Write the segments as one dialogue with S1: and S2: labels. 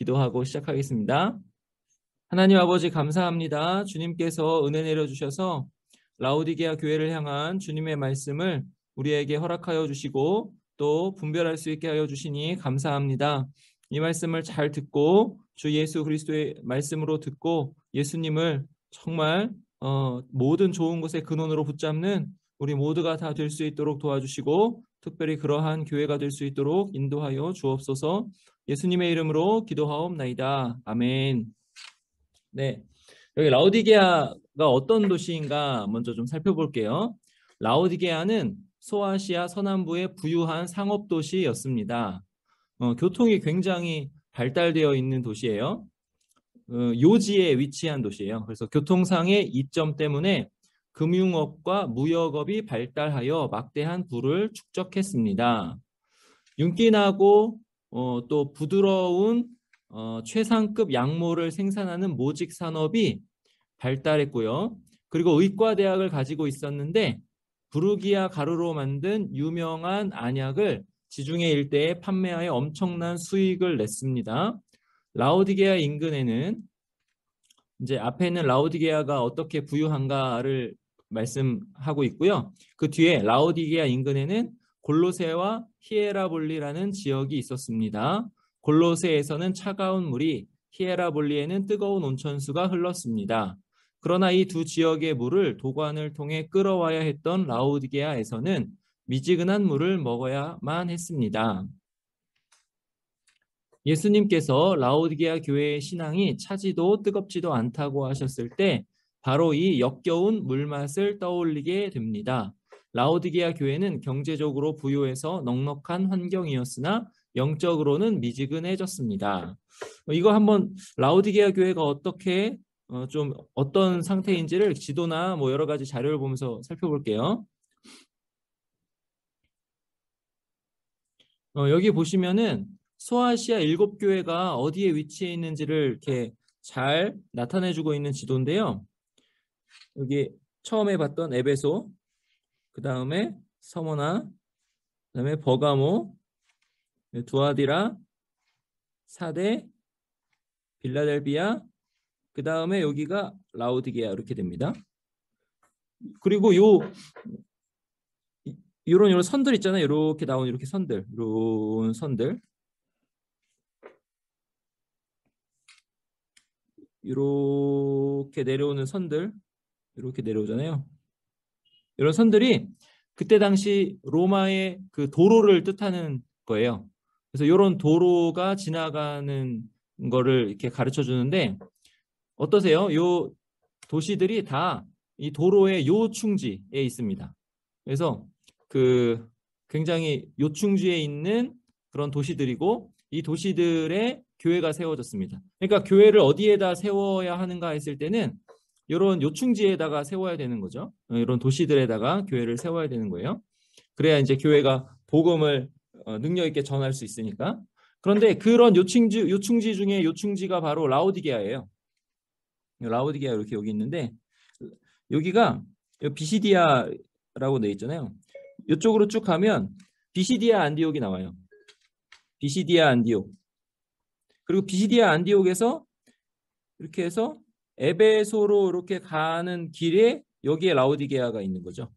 S1: 기도하고 시작하겠습니다. 하나님 아버지 감사합니다. 주님께서 은혜 내려주셔서 라오디게아 교회를 향한 주님의 말씀을 우리에게 허락하여 주시고 또 분별할 수 있게 하여 주시니 감사합니다. 이 말씀을 잘 듣고 주 예수 그리스도의 말씀으로 듣고 예수님을 정말 모든 좋은 것의 근원으로 붙잡는 우리 모두가 다 될 수 있도록 도와주시고 특별히 그러한 교회가 될 수 있도록 인도하여 주옵소서. 예수님의 이름으로 기도하옵나이다. 아멘. 네, 여기 라오디게아가 어떤 도시인가 먼저 좀 살펴볼게요. 라오디게아는 소아시아 서남부의 부유한 상업 도시였습니다. 교통이 굉장히 발달되어 있는 도시예요. 요지에 위치한 도시예요. 그래서 교통상의 이점 때문에 금융업과 무역업이 발달하여 막대한 부를 축적했습니다. 윤기나고 또 부드러운 최상급 양모를 생산하는 모직 산업이 발달했고요. 그리고 의과대학을 가지고 있었는데 부르기아 가루로 만든 유명한 안약을 지중해 일대에 판매하여 엄청난 수익을 냈습니다. 라오디게아 인근에는 이제 앞에 있는 라오디게아가 어떻게 부유한가를 말씀하고 있고요. 그 뒤에 라오디게아 인근에는 골로새와 히에라볼리라는 지역이 있었습니다. 골로새에서는 차가운 물이, 히에라볼리에는 뜨거운 온천수가 흘렀습니다. 그러나 이 두 지역의 물을 도관을 통해 끌어와야 했던 라오디게아에서는 미지근한 물을 먹어야만 했습니다. 예수님께서 라오디게아 교회의 신앙이 차지도 뜨겁지도 않다고 하셨을 때 바로 이 역겨운 물맛을 떠올리게 됩니다. 라오디게아 교회는 경제적으로 부유해서 넉넉한 환경이었으나 영적으로는 미지근해졌습니다. 이거 한번 라오디게아 교회가 어떻게 좀 어떤 상태인지를 지도나 뭐 여러 가지 자료를 보면서 살펴볼게요. 여기 보시면은 소아시아 7교회가 어디에 위치해 있는지를 이렇게 잘 나타내주고 있는 지도인데요. 여기 처음에 봤던 에베소, 그 다음에 서머나, 그 다음에 버가모, 두아디라, 사데, 빌라델비아, 그 다음에 여기가 라오디게아 이렇게 됩니다. 그리고 요런 선들 있잖아요. 이렇게 나온 이렇게 선들, 이런 선들. 이렇게 내려오는 선들, 이렇게 내려오잖아요. 이런 선들이 그때 당시 로마의 그 도로를 뜻하는 거예요. 그래서 이런 도로가 지나가는 거를 이렇게 가르쳐 주는데 어떠세요? 요 도시들이 다 이 도로의 요충지에 있습니다. 그래서 그 굉장히 요충지에 있는 그런 도시들이고 이 도시들의 교회가 세워졌습니다. 그러니까 교회를 어디에다 세워야 하는가 했을 때는 이런 요충지에다가 세워야 되는 거죠. 이런 도시들에다가 교회를 세워야 되는 거예요. 그래야 이제 교회가 복음을 능력 있게 전할 수 있으니까. 그런데 그런 요충지 중에 요충지가 바로 라오디게아예요. 라오디게아 이렇게 여기 있는데 여기가 비시디아라고 돼 있잖아요. 이쪽으로 쭉 가면 비시디아 안디옥이 나와요. 비시디아 안디옥. 그리고 비시디아 안디옥에서 이렇게 해서 에베소로 이렇게 가는 길에 여기에 라오디게아가 있는 거죠.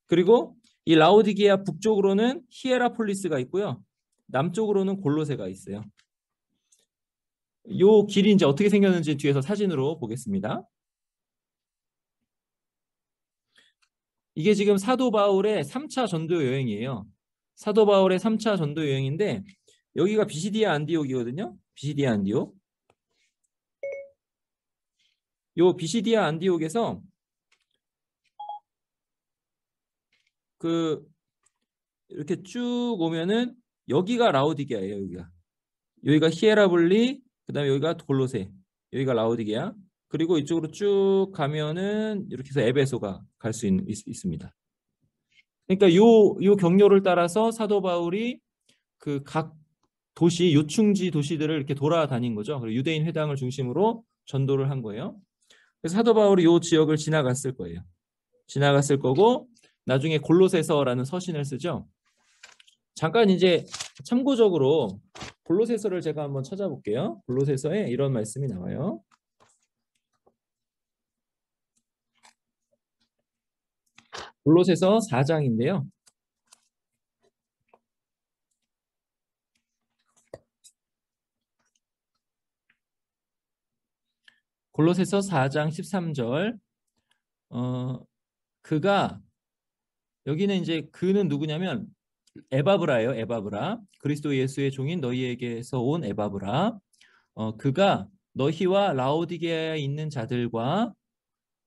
S1: 그리고 이 라오디게아 북쪽으로는 히에라폴리스가 있고요. 남쪽으로는 골로새가 있어요. 이 길이 이제 어떻게 생겼는지 뒤에서 사진으로 보겠습니다. 이게 지금 사도 바울의 3차 전도 여행이에요. 사도 바울의 3차 전도 여행인데 여기가 비시디아 안디옥이거든요. 비시디아 안디옥. 요 비시디아 안디옥에서 그 이렇게 쭉 오면은 여기가 라오디게아예요. 여기가 히에라볼리, 그다음에 여기가 골로새, 여기가 라오디게아. 그리고 이쪽으로 쭉 가면은 이렇게 해서 에베소가 갈 수 있습니다. 그러니까 요 경로를 따라서 사도 바울이 그 각 도시 요충지 도시들을 이렇게 돌아다닌 거죠. 그리고 유대인 회당을 중심으로 전도를 한 거예요. 그래서 사도 바울이 요 지역을 지나갔을 거예요. 지나갔을 거고 나중에 골로새서라는 서신을 쓰죠. 잠깐 이제 참고적으로 골로새서를 제가 한번 찾아볼게요. 골로새서에 이런 말씀이 나와요. 골로새서 4장인데요. 골로새서 4장 13절. 그가, 여기는 이제 그는 누구냐면 에바브라예요. 에바브라. 그리스도 예수의 종인 너희에게서 온 에바브라. 그가 너희와 라오디게아에 있는 자들과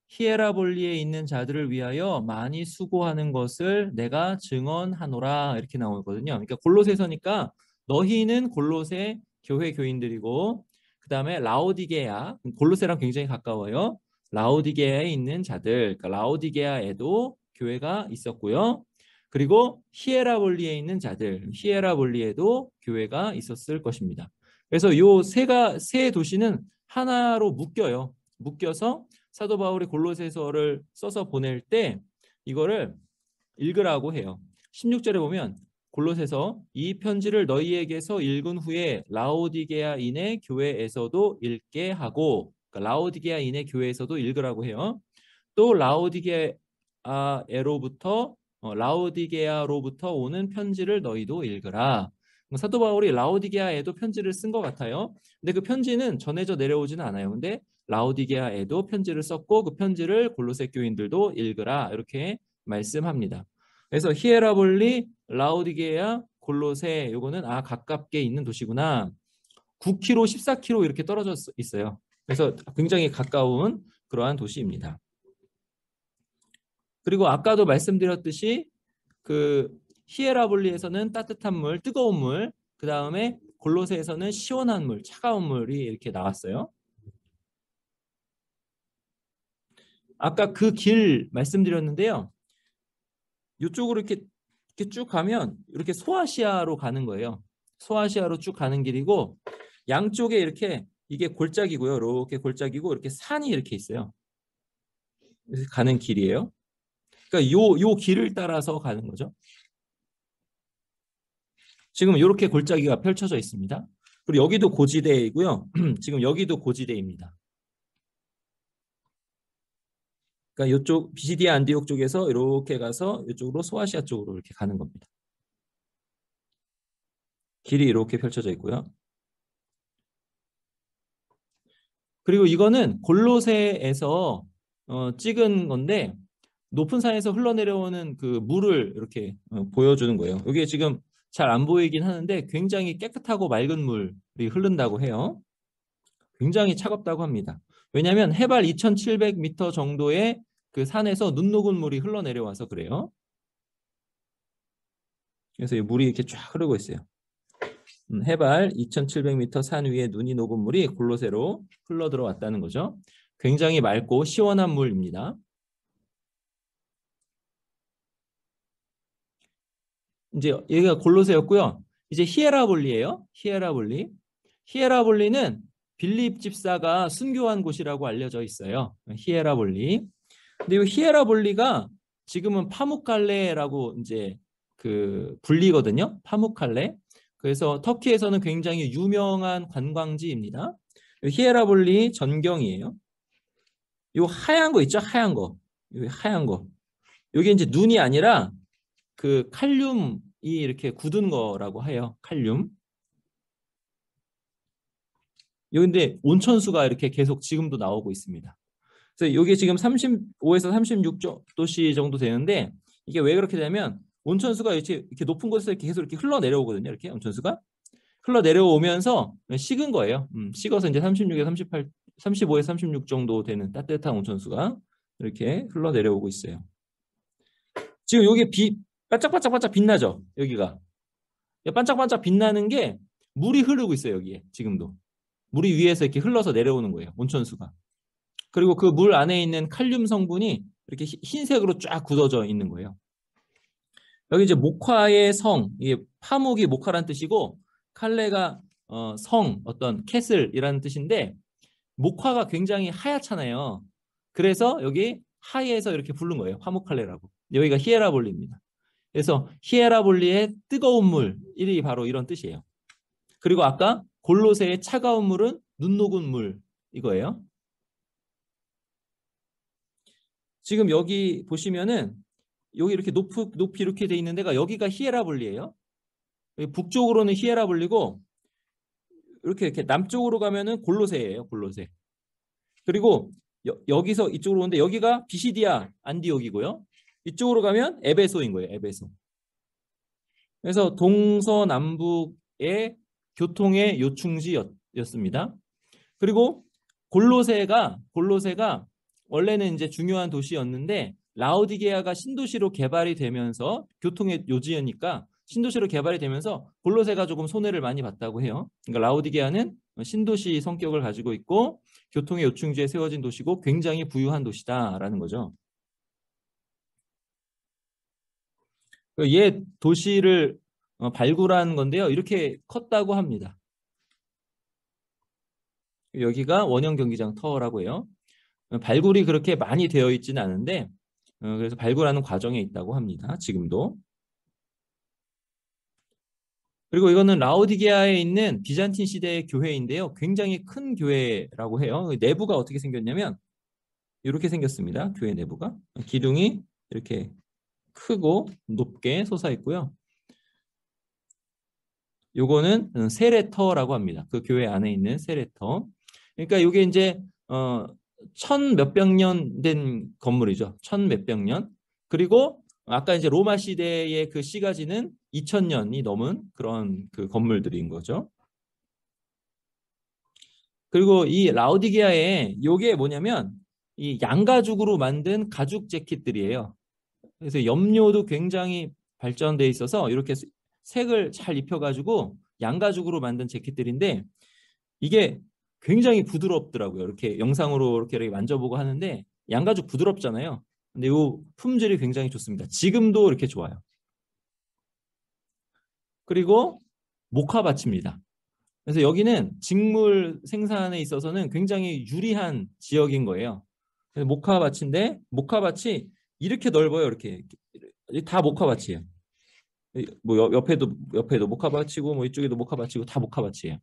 S1: 히에라볼리에 있는 자들을 위하여 많이 수고하는 것을 내가 증언하노라, 이렇게 나오거든요. 그러니까 골로새서니까 너희는 골로새 교회 교인들이고, 그 다음에 라오디게아, 골로새랑 굉장히 가까워요. 라오디게아에 있는 자들, 그러니까 라오디게아에도 교회가 있었고요. 그리고 히에라볼리에 있는 자들, 히에라볼리에도 교회가 있었을 것입니다. 그래서 요 세 도시는 하나로 묶여요. 묶여서 사도 바울이 골로새서를 써서 보낼 때 이거를 읽으라고 해요. 16절에 보면 골로새서 이 편지를 너희에게서 읽은 후에 라오디게아인의 교회에서도 읽게 하고, 그러니까 라오디게아인의 교회에서도 읽으라고 해요. 또 라오디게아로부터 오는 편지를 너희도 읽으라. 사도 바울이 라오디게아에도 편지를 쓴 것 같아요. 근데 그 편지는 전해져 내려오지는 않아요. 근데 라오디게아에도 편지를 썼고 그 편지를 골로새 교인들도 읽으라, 이렇게 말씀합니다. 그래서 히에라볼리, 라오디게아, 골로새, 요거는 가깝게 있는 도시구나. 9km, 14km 이렇게 떨어져 있어요. 그래서 굉장히 가까운 그러한 도시입니다. 그리고 아까도 말씀드렸듯이 그 히에라볼리에서는 따뜻한 물, 뜨거운 물, 그 다음에 골로새에서는 시원한 물, 차가운 물이 이렇게 나왔어요. 아까 그 길 말씀드렸는데요. 이쪽으로 이렇게 쭉 가면 이렇게 소아시아로 가는 거예요. 소아시아로 쭉 가는 길이고, 양쪽에 이렇게, 이게 골짜기고요. 이렇게 골짜기고 이렇게 산이 이렇게 있어요. 가는 길이에요. 그러니까 요 길을 따라서 가는 거죠. 지금 이렇게 골짜기가 펼쳐져 있습니다. 그리고 여기도 고지대이고요. 지금 여기도 고지대입니다. 그러니까 이쪽 비시디아 안디옥 쪽에서 이렇게 가서 이쪽으로 소아시아 쪽으로 이렇게 가는 겁니다. 길이 이렇게 펼쳐져 있고요. 그리고 이거는 골로새에서 찍은 건데, 높은 산에서 흘러내려오는 그 물을 이렇게 보여주는 거예요. 이게 지금 잘 안 보이긴 하는데 굉장히 깨끗하고 맑은 물이 흐른다고 해요. 굉장히 차갑다고 합니다. 왜냐하면 해발 2,700m 정도의 그 산에서 눈 녹은 물이 흘러내려와서 그래요. 그래서 이 물이 이렇게 쫙 흐르고 있어요. 해발 2,700m 산 위에 눈이 녹은 물이 골로새로 흘러 들어왔다는 거죠. 굉장히 맑고 시원한 물입니다. 이제 여기가 골로새였고요. 이제 히에라볼리예요. 히에라볼리. 히에라볼리는 빌립 집사가 순교한 곳이라고 알려져 있어요. 히에라볼리. 근데 이 히에라볼리가 지금은 파묵칼레라고 이제 그 불리거든요. 파묵칼레. 그래서 터키에서는 굉장히 유명한 관광지입니다. 히에라볼리 전경이에요. 이 하얀 거 있죠? 하얀 거. 이 하얀 거. 이게 이제 눈이 아니라 그 칼륨이 이렇게 굳은 거라고 해요. 칼륨. 여기 근데 온천수가 이렇게 계속 지금도 나오고 있습니다. 그래서 이게 지금 35에서 36도씨 정도 되는데, 이게 왜 그렇게 되냐면 온천수가 이렇게 높은 곳에서 이렇게 계속 이렇게 흘러내려오거든요. 이렇게 온천수가 흘러내려오면서 식은 거예요. 식어서 이제 36에서 38, 35에서 36 정도 되는 따뜻한 온천수가 이렇게 흘러내려오고 있어요. 지금 여기 반짝반짝반짝 빛나죠? 여기가 반짝반짝 빛나는 게 물이 흐르고 있어요. 여기에 지금도 물이 위에서 이렇게 흘러서 내려오는 거예요. 온천수가. 그리고 그 물 안에 있는 칼륨 성분이 이렇게 흰색으로 쫙 굳어져 있는 거예요. 여기 이제 목화의 성, 이게 파묵이 목화란 뜻이고 칼레가 성, 어떤 캐슬이라는 뜻인데, 목화가 굉장히 하얗잖아요. 그래서 여기 하에서 이렇게 부른 거예요. 파묵칼레라고. 여기가 히에라볼리입니다. 그래서 히에라볼리의 뜨거운 물, 이 바로 이런 뜻이에요. 그리고 아까 골로새의 차가운 물은 눈 녹은 물 이거예요. 지금 여기 보시면은 여기 이렇게 높이 이렇게 돼 있는 데가 여기가 히에라볼리예요. 북쪽으로는 히에라볼리고 이렇게 남쪽으로 가면은 골로새예요. 골로새. 그리고 여기서 이쪽으로 오는데 여기가 비시디아 안디옥이고요. 이쪽으로 가면 에베소인 거예요. 에베소. 그래서 동서남북의 교통의 요충지였습니다. 그리고 골로새가 원래는 이제 중요한 도시였는데 라오디게아가 신도시로 개발이 되면서 교통의 요지니까 신도시로 개발이 되면서 골로새가 조금 손해를 많이 봤다고 해요. 그러니까 라오디게아는 신도시 성격을 가지고 있고 교통의 요충지에 세워진 도시고 굉장히 부유한 도시다라는 거죠. 얘 도시를 발굴한 건데요. 이렇게 컸다고 합니다. 여기가 원형 경기장 터라고 해요. 발굴이 그렇게 많이 되어 있지는 않은데 그래서 발굴하는 과정에 있다고 합니다. 지금도. 그리고 이거는 라오디게아에 있는 비잔틴 시대의 교회인데요. 굉장히 큰 교회라고 해요. 내부가 어떻게 생겼냐면 이렇게 생겼습니다. 교회 내부가. 기둥이 이렇게 크고 높게 솟아 있고요. 요거는 세레터라고 합니다. 그 교회 안에 있는 세레터. 그러니까 이게 이제 천 몇백 년 된 건물이죠. 천 몇백 년. 그리고 아까 이제 로마 시대의 그 시가지는 2000년이 넘은 그런 그 건물들인 거죠. 그리고 이 라오디게아에 요게 뭐냐면 이 양가죽으로 만든 가죽 재킷들이에요. 그래서 염료도 굉장히 발전돼 있어서 이렇게 색을 잘 입혀가지고 양가죽으로 만든 재킷들인데 이게 굉장히 부드럽더라고요. 이렇게 영상으로 이렇게 만져보고 하는데 양가죽 부드럽잖아요. 근데 이 품질이 굉장히 좋습니다. 지금도 이렇게 좋아요. 그리고 목화밭입니다. 그래서 여기는 직물 생산에 있어서는 굉장히 유리한 지역인 거예요. 그래서 목화밭인데 목화밭이 이렇게 넓어요. 이렇게 다 목화밭이에요. 뭐 옆에도 목화밭이고 뭐 이쪽에도 목화밭이고 다 목화밭이에요.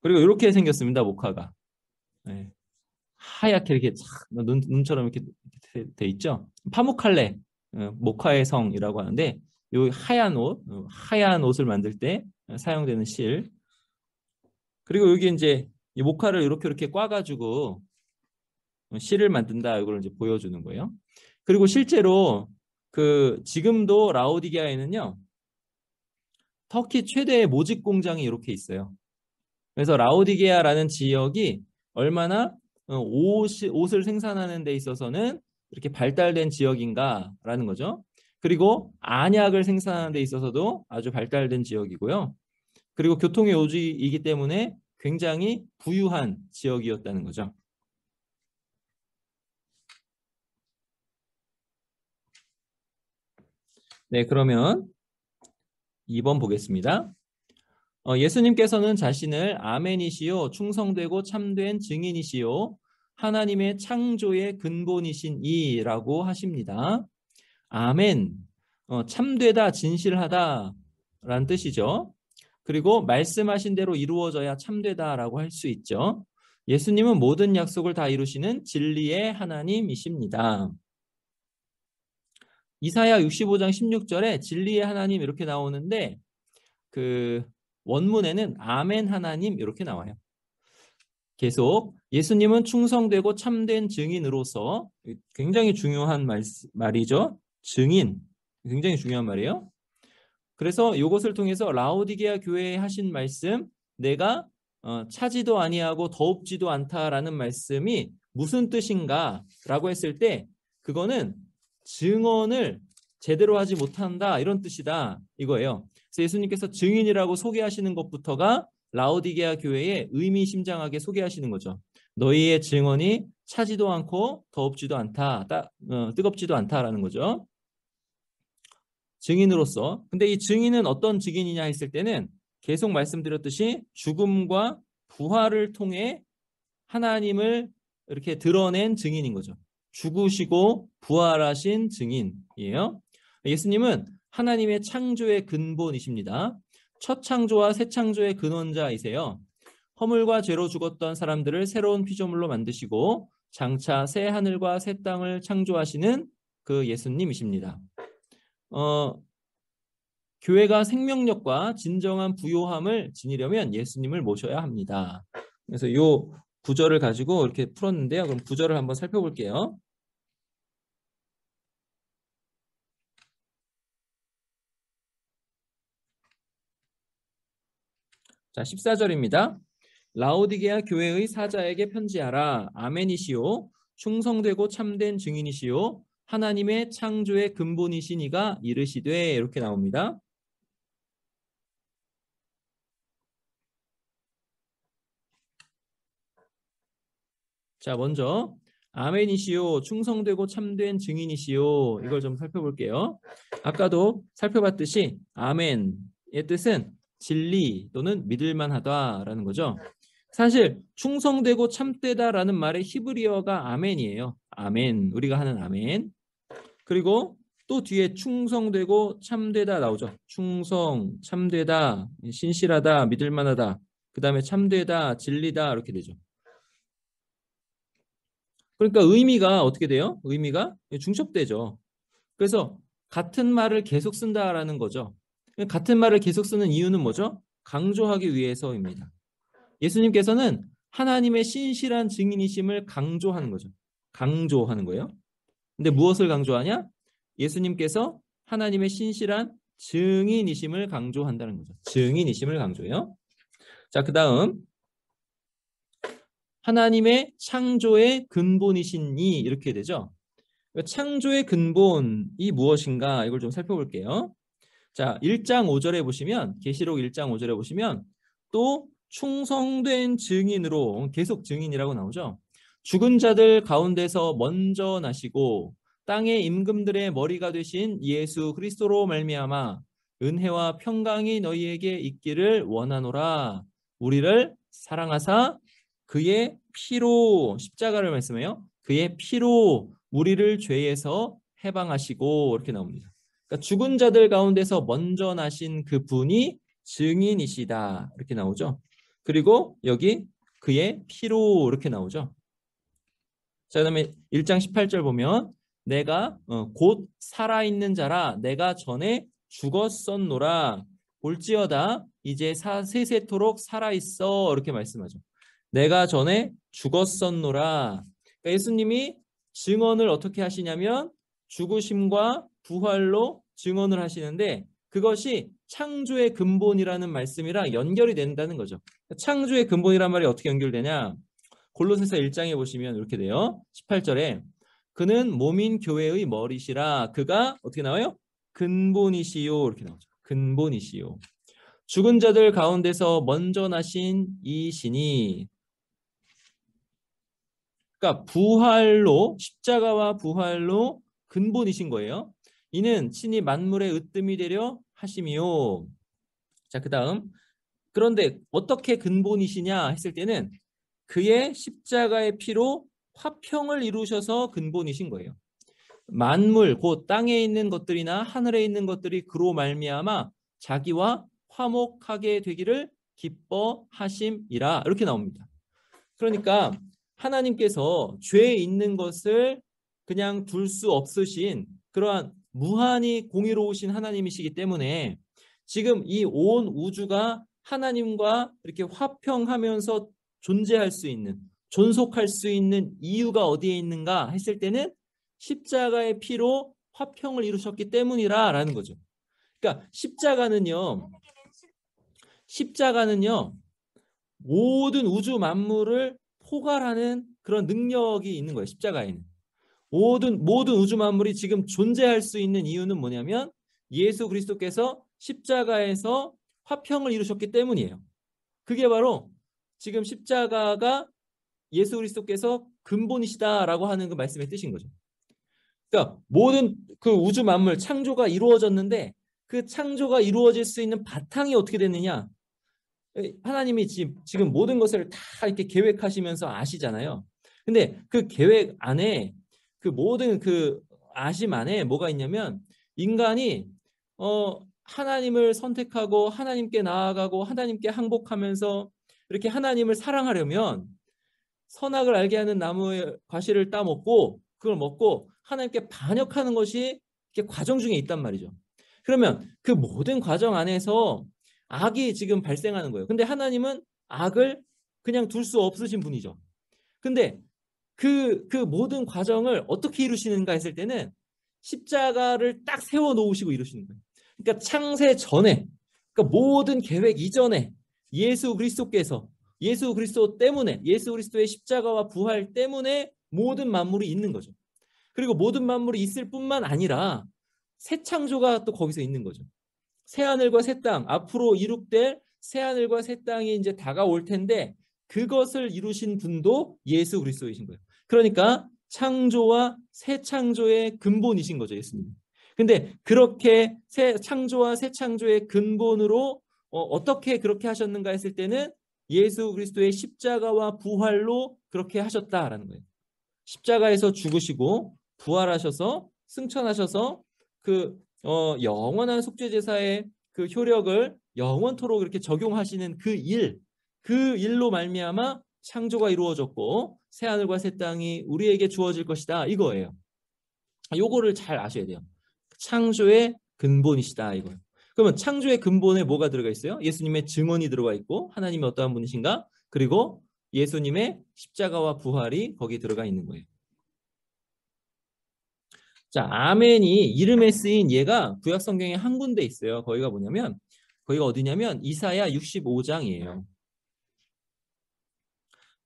S1: 그리고 이렇게 생겼습니다. 목화가. 네. 하얗게 이렇게 눈처럼 이렇게 돼 있죠. 파묵칼레 목화의 성이라고 하는데 이 하얀 옷을 만들 때 사용되는 실. 그리고 여기 이제 이 목화를 이렇게 꽈가지고 실을 만든다 이걸 이제 보여주는 거예요. 그리고 실제로 그 지금도 라오디게아에는요 터키 최대의 모직 공장이 이렇게 있어요. 그래서 라오디게아라는 지역이 얼마나 옷을 생산하는 데 있어서는 이렇게 발달된 지역인가라는 거죠. 그리고 안약을 생산하는 데 있어서도 아주 발달된 지역이고요. 그리고 교통의 요지이기 때문에 굉장히 부유한 지역이었다는 거죠. 네, 그러면 2번 보겠습니다. 예수님께서는 자신을 아멘이시요 충성되고 참된 증인이시요 하나님의 창조의 근본이신 이라고 하십니다. 아멘, 참되다, 진실하다 라는 뜻이죠. 그리고 말씀하신 대로 이루어져야 참되다라고 할 수 있죠. 예수님은 모든 약속을 다 이루시는 진리의 하나님이십니다. 이사야 65장 16절에 진리의 하나님 이렇게 나오는데 그 원문에는 아멘 하나님 이렇게 나와요. 계속 예수님은 충성되고 참된 증인으로서 굉장히 중요한 말이죠. 증인 굉장히 중요한 말이에요. 그래서 이것을 통해서 라오디게아 교회에 하신 말씀 내가 차지도 아니하고 더웁지도 않다라는 말씀이 무슨 뜻인가 라고 했을 때 그거는 증언을 제대로 하지 못한다 이런 뜻이다 이거예요. 그래서 예수님께서 증인이라고 소개하시는 것부터가 라오디게아 교회에 의미심장하게 소개하시는 거죠. 너희의 증언이 차지도 않고 더웁지도 않다, 뜨겁지도 않다라는 거죠. 증인으로서. 근데 이 증인은 어떤 증인이냐 했을 때는 계속 말씀드렸듯이 죽음과 부활을 통해 하나님을 이렇게 드러낸 증인인 거죠. 죽으시고 부활하신 증인이에요. 예수님은 하나님의 창조의 근본이십니다. 첫 창조와 새 창조의 근원자이세요. 허물과 죄로 죽었던 사람들을 새로운 피조물로 만드시고 장차 새 하늘과 새 땅을 창조하시는 그 예수님이십니다. 교회가 생명력과 진정한 부요함을 지니려면 예수님을 모셔야 합니다. 그래서 이 구절을 가지고 이렇게 풀었는데요. 그럼 구절을 한번 살펴볼게요. 자, 14절입니다. 라오디게아 교회의 사자에게 편지하라. 아멘이시오. 충성되고 참된 증인이시오. 하나님의 창조의 근본이신 이가 이르시되, 이렇게 나옵니다. 자, 먼저 아멘이시오. 충성되고 참된 증인이시오. 이걸 좀 살펴볼게요. 아까도 살펴봤듯이 아멘의 뜻은 진리 또는 믿을만하다라는 거죠. 사실 충성되고 참되다라는 말의 히브리어가 아멘이에요. 아멘. 우리가 하는 아멘. 그리고 또 뒤에 충성되고 참되다 나오죠. 충성, 참되다, 신실하다, 믿을만하다. 그 다음에 참되다, 진리다 이렇게 되죠. 그러니까 의미가 어떻게 돼요? 의미가 중첩되죠. 그래서 같은 말을 계속 쓴다라는 거죠. 같은 말을 계속 쓰는 이유는 뭐죠? 강조하기 위해서입니다. 예수님께서는 하나님의 신실한 증인이심을 강조하는 거죠. 강조하는 거예요. 근데 무엇을 강조하냐? 예수님께서 하나님의 신실한 증인이심을 강조한다는 거죠. 증인이심을 강조해요. 자, 그 다음 하나님의 창조의 근본이시니 이렇게 되죠. 창조의 근본이 무엇인가 이걸 좀 살펴볼게요. 자, 1장 5절에 보시면 계시록 1장 5절에 보시면 또 충성된 증인으로 계속 증인이라고 나오죠. 죽은 자들 가운데서 먼저 나시고 땅의 임금들의 머리가 되신 예수 그리스도로 말미암아 은혜와 평강이 너희에게 있기를 원하노라. 우리를 사랑하사 그의 피로 십자가를 말씀해요. 그의 피로 우리를 죄에서 해방하시고 이렇게 나옵니다. 그러니까 죽은 자들 가운데서 먼저 나신 그 분이 증인이시다 이렇게 나오죠. 그리고 여기 그의 피로 이렇게 나오죠. 자, 그다음에 1장 18절 보면 내가 곧 살아있는 자라 내가 전에 죽었었노라 볼지어다 이제 세세토록 살아있어 이렇게 말씀하죠. 내가 전에 죽었었노라. 그러니까 예수님이 증언을 어떻게 하시냐면 죽으심과 부활로 증언을 하시는데 그것이 창조의 근본이라는 말씀이랑 연결이 된다는 거죠. 창조의 근본이란 말이 어떻게 연결되냐? 골로새서 1장에 보시면 이렇게 돼요. 18절에 그는 몸인 교회의 머리시라. 그가 어떻게 나와요? 근본이시요 이렇게 나오죠. 근본이시요. 죽은 자들 가운데서 먼저 나신 이신이 그러니까 부활로 십자가와 부활로 근본이신 거예요. 이는 친히 만물의 으뜸이 되려 하심이요. 자, 그다음 그런데 어떻게 근본이시냐 했을 때는 그의 십자가의 피로 화평을 이루셔서 근본이신 거예요. 만물 곧 땅에 있는 것들이나 하늘에 있는 것들이 그로 말미암아 자기와 화목하게 되기를 기뻐하심이라 이렇게 나옵니다. 그러니까 하나님께서 죄에 있는 것을 그냥 둘 수 없으신 그러한 무한히 공의로우신 하나님이시기 때문에 지금 이 온 우주가 하나님과 이렇게 화평하면서 존재할 수 있는 존속할 수 있는 이유가 어디에 있는가 했을 때는 십자가의 피로 화평을 이루셨기 때문이라는 거죠. 그러니까 십자가는요 모든 우주 만물을 포괄하는 그런 능력이 있는 거예요. 십자가에는 모든 우주 만물이 지금 존재할 수 있는 이유는 뭐냐면 예수 그리스도께서 십자가에서 화평을 이루셨기 때문이에요. 그게 바로 지금 십자가가 예수 그리스도께서 근본이시다라고 하는 그 말씀의 뜻인 거죠. 그러니까 모든 그 우주 만물 창조가 이루어졌는데 그 창조가 이루어질 수 있는 바탕이 어떻게 됐느냐? 하나님이 지금 모든 것을 다 이렇게 계획하시면서 아시잖아요. 근데 그 계획 안에 그 모든 그 아심 안에 뭐가 있냐면 인간이 하나님을 선택하고 하나님께 나아가고 하나님께 항복하면서 이렇게 하나님을 사랑하려면 선악을 알게 하는 나무의 과실을 따먹고 그걸 먹고 하나님께 반역하는 것이 이렇게 과정 중에 있단 말이죠. 그러면 그 모든 과정 안에서 악이 지금 발생하는 거예요. 근데 하나님은 악을 그냥 둘 수 없으신 분이죠. 근데 그 모든 과정을 어떻게 이루시는가 했을 때는 십자가를 딱 세워 놓으시고 이루시는 거예요. 그러니까 창세 전에, 그러니까 모든 계획 이전에 예수 그리스도께서 예수 그리스도 때문에 예수 그리스도의 십자가와 부활 때문에 모든 만물이 있는 거죠. 그리고 모든 만물이 있을 뿐만 아니라 새 창조가 또 거기서 있는 거죠. 새 하늘과 새 땅, 앞으로 이룩될 새 하늘과 새 땅이 이제 다가올 텐데 그것을 이루신 분도 예수 그리스도이신 거예요. 그러니까 창조와 새 창조의 근본이신 거죠, 예수님. 근데 그렇게 새 창조와 새 창조의 근본으로 어떻게 그렇게 하셨는가 했을 때는 예수 그리스도의 십자가와 부활로 그렇게 하셨다라는 거예요. 십자가에서 죽으시고 부활하셔서 승천하셔서 그 영원한 속죄 제사의 그 효력을 영원토록 이렇게 적용하시는 그 일로 말미암아 창조가 이루어졌고 새 하늘과 새 땅이 우리에게 주어질 것이다 이거예요. 요거를 잘 아셔야 돼요. 창조의 근본이시다 이거예요. 그러면 창조의 근본에 뭐가 들어가 있어요? 예수님의 증언이 들어가 있고 하나님이 어떠한 분이신가? 그리고 예수님의 십자가와 부활이 거기 들어가 있는 거예요. 자, 아멘이 이름에 쓰인 예가 구약 성경에 한 군데 있어요. 거기가 뭐냐면 거기가 어디냐면 이사야 65장이에요.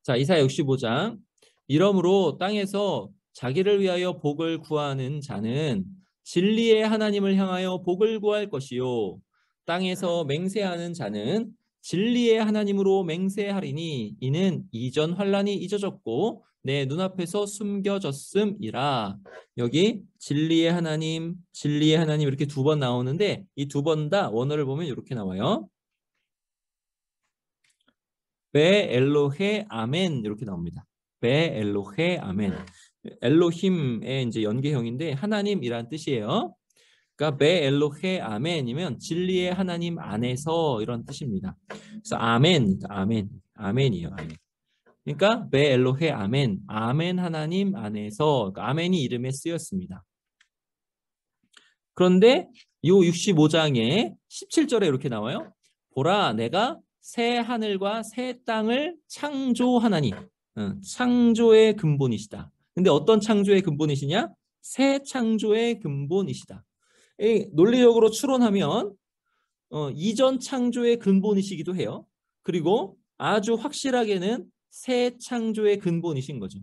S1: 자, 이사야 65장. 이러므로 땅에서 자기를 위하여 복을 구하는 자는 진리의 하나님을 향하여 복을 구할 것이요. 땅에서 맹세하는 자는 진리의 하나님으로 맹세하리니 이는 이전 환란이 잊어졌고 내 눈앞에서 숨겨졌음이라. 여기 진리의 하나님 이렇게 두 번 나오는데 이 두 번 다 원어를 보면 이렇게 나와요. 베 엘로헤 아멘 이렇게 나옵니다. 베 엘로헤 아멘. 엘로힘의 이제 연계형인데 하나님이란 뜻이에요. 그러니까 베 엘로헤 아멘이면 진리의 하나님 안에서 이런 뜻입니다. 그래서 아멘, 아멘이에요. 아멘. 그러니까 베 엘로헤 아멘, 아멘 하나님 안에서 그러니까 아멘이 이름에 쓰였습니다. 그런데 이 65장에 17절에 이렇게 나와요. 보라, 내가 새 하늘과 새 땅을 창조하나니. 창조의 근본이시다. 근데 어떤 창조의 근본이시냐? 새 창조의 근본이시다. 논리적으로 추론하면 이전 창조의 근본이시기도 해요. 그리고 아주 확실하게는 새 창조의 근본이신 거죠.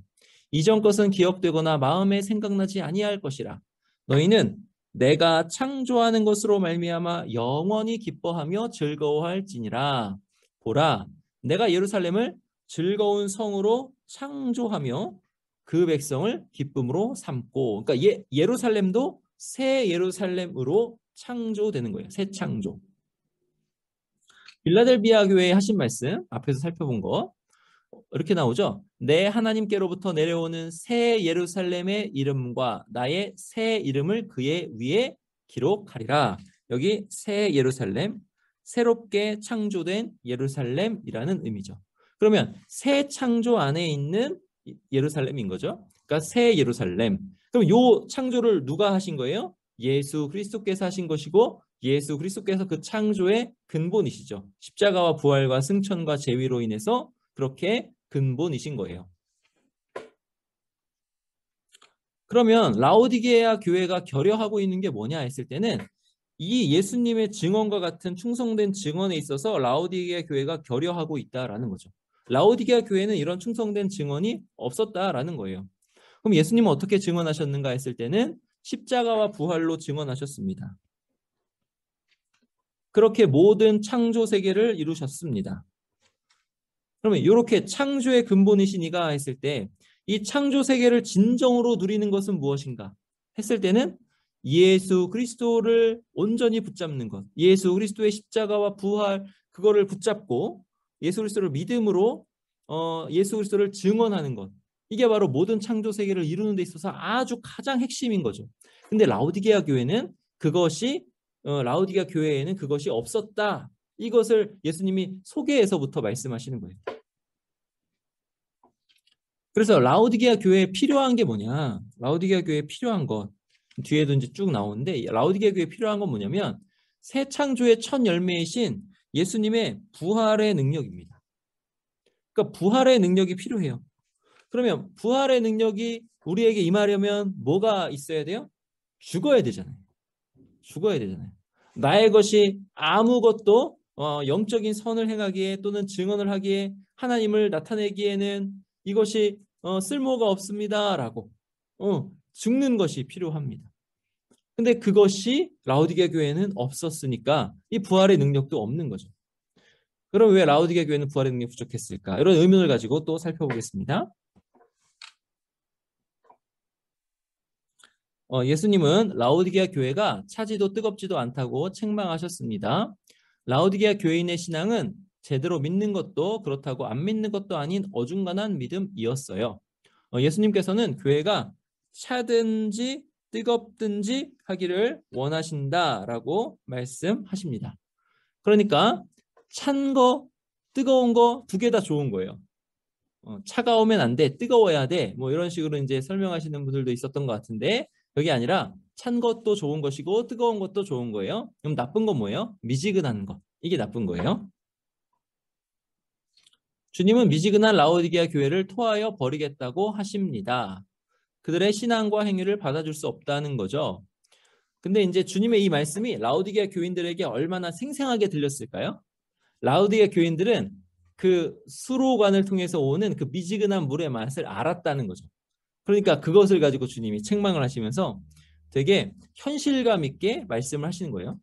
S1: 이전 것은 기억되거나 마음에 생각나지 아니할 것이라. 너희는 내가 창조하는 것으로 말미암아 영원히 기뻐하며 즐거워할지니라. 보라, 내가 예루살렘을 즐거운 성으로 창조하며 그 백성을 기쁨으로 삼고. 그러니까 예루살렘도 새 예루살렘으로 창조되는 거예요. 새 창조. 빌라델비아 교회에 하신 말씀 앞에서 살펴본 거 이렇게 나오죠. 내 하나님께로부터 내려오는 새 예루살렘의 이름과 나의 새 이름을 그의 위에 기록하리라. 여기 새 예루살렘, 새롭게 창조된 예루살렘이라는 의미죠. 그러면 새 창조 안에 있는 예루살렘인 거죠. 그러니까 새 예루살렘. 그럼 요 창조를 누가 하신 거예요? 예수 그리스도께서 하신 것이고 예수 그리스도께서 그 창조의 근본이시죠. 십자가와 부활과 승천과 제위로 인해서 그렇게 근본이신 거예요. 그러면 라오디게아 교회가 결여하고 있는 게 뭐냐 했을 때는 이 예수님의 증언과 같은 충성된 증언에 있어서 라오디게아 교회가 결여하고 있다라는 거죠. 라오디게아 교회는 이런 충성된 증언이 없었다라는 거예요. 그럼 예수님은 어떻게 증언하셨는가 했을 때는 십자가와 부활로 증언하셨습니다. 그렇게 모든 창조 세계를 이루셨습니다. 그러면 이렇게 창조의 근본이신 이가 했을 때 이 창조 세계를 진정으로 누리는 것은 무엇인가 했을 때는 예수 그리스도를 온전히 붙잡는 것, 예수 그리스도의 십자가와 부활 그거를 붙잡고 예수 그리스도를 믿음으로 예수 그리스도를 증언하는 것, 이게 바로 모든 창조 세계를 이루는 데 있어서 아주 가장 핵심인 거죠. 근데 라오디게아 교회는 그것이 라우디게아 교회에는 그것이 없었다. 이것을 예수님이 소개해서부터 말씀하시는 거예요. 그래서 라우디게아 교회에 필요한 게 뭐냐? 라우디게아 교회에 필요한 것 뒤에도 이제 쭉 나오는데 라우디게아 교회에 필요한 건 뭐냐면 새 창조의 첫 열매이신 예수님의 부활의 능력입니다. 그러니까 부활의 능력이 필요해요. 그러면 부활의 능력이 우리에게 임하려면 뭐가 있어야 돼요? 죽어야 되잖아요. 죽어야 되잖아요. 나의 것이 아무것도 영적인 선을 행하기에 또는 증언을 하기에 하나님을 나타내기에는 이것이 쓸모가 없습니다라고 죽는 것이 필요합니다. 근데 그것이 라우디게아 교회는 없었으니까 이 부활의 능력도 없는 거죠. 그럼 왜 라우디게아 교회는 부활의 능력이 부족했을까? 이런 의문을 가지고 또 살펴보겠습니다. 예수님은 라우디게아 교회가 차지도 뜨겁지도 않다고 책망하셨습니다. 라우디게아 교인의 신앙은 제대로 믿는 것도 그렇다고 안 믿는 것도 아닌 어중간한 믿음이었어요. 예수님께서는 교회가 차든지 뜨겁든지 하기를 원하신다라고 말씀하십니다. 그러니까 찬 거, 뜨거운 거 두 개 다 좋은 거예요. 차가우면 안 돼, 뜨거워야 돼, 뭐 이런 식으로 이제 설명하시는 분들도 있었던 것 같은데 그게 아니라 찬 것도 좋은 것이고 뜨거운 것도 좋은 거예요. 그럼 나쁜 건 뭐예요? 미지근한 것. 이게 나쁜 거예요. 주님은 미지근한 라오디게아 교회를 토하여 버리겠다고 하십니다. 그들의 신앙과 행위를 받아줄 수 없다는 거죠. 근데 이제 주님의 이 말씀이 라오디게아 교인들에게 얼마나 생생하게 들렸을까요? 라오디게아 교인들은 그 수로관을 통해서 오는 그 미지근한 물의 맛을 알았다는 거죠. 그러니까 그것을 가지고 주님이 책망을 하시면서 되게 현실감 있게 말씀을 하시는 거예요.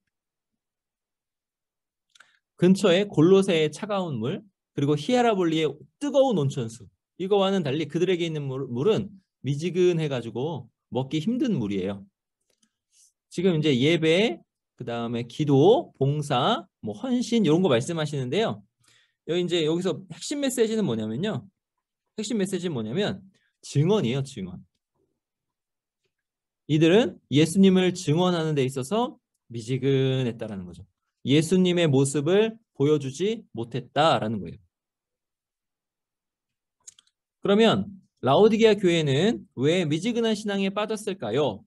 S1: 근처에 골로새의 차가운 물, 그리고 히에라볼리의 뜨거운 온천수, 이거와는 달리 그들에게 있는 물은 미지근해가지고 먹기 힘든 물이에요. 지금 이제 예배, 그 다음에 기도, 봉사, 뭐 헌신 이런 거 말씀하시는데요. 여기서 핵심 메시지는 뭐냐면요. 핵심 메시지는 뭐냐면 증언이에요, 증언. 이들은 예수님을 증언하는 데 있어서 미지근했다라는 거죠. 예수님의 모습을 보여주지 못했다라는 거예요. 그러면 라오디게아 교회는 왜 미지근한 신앙에 빠졌을까요?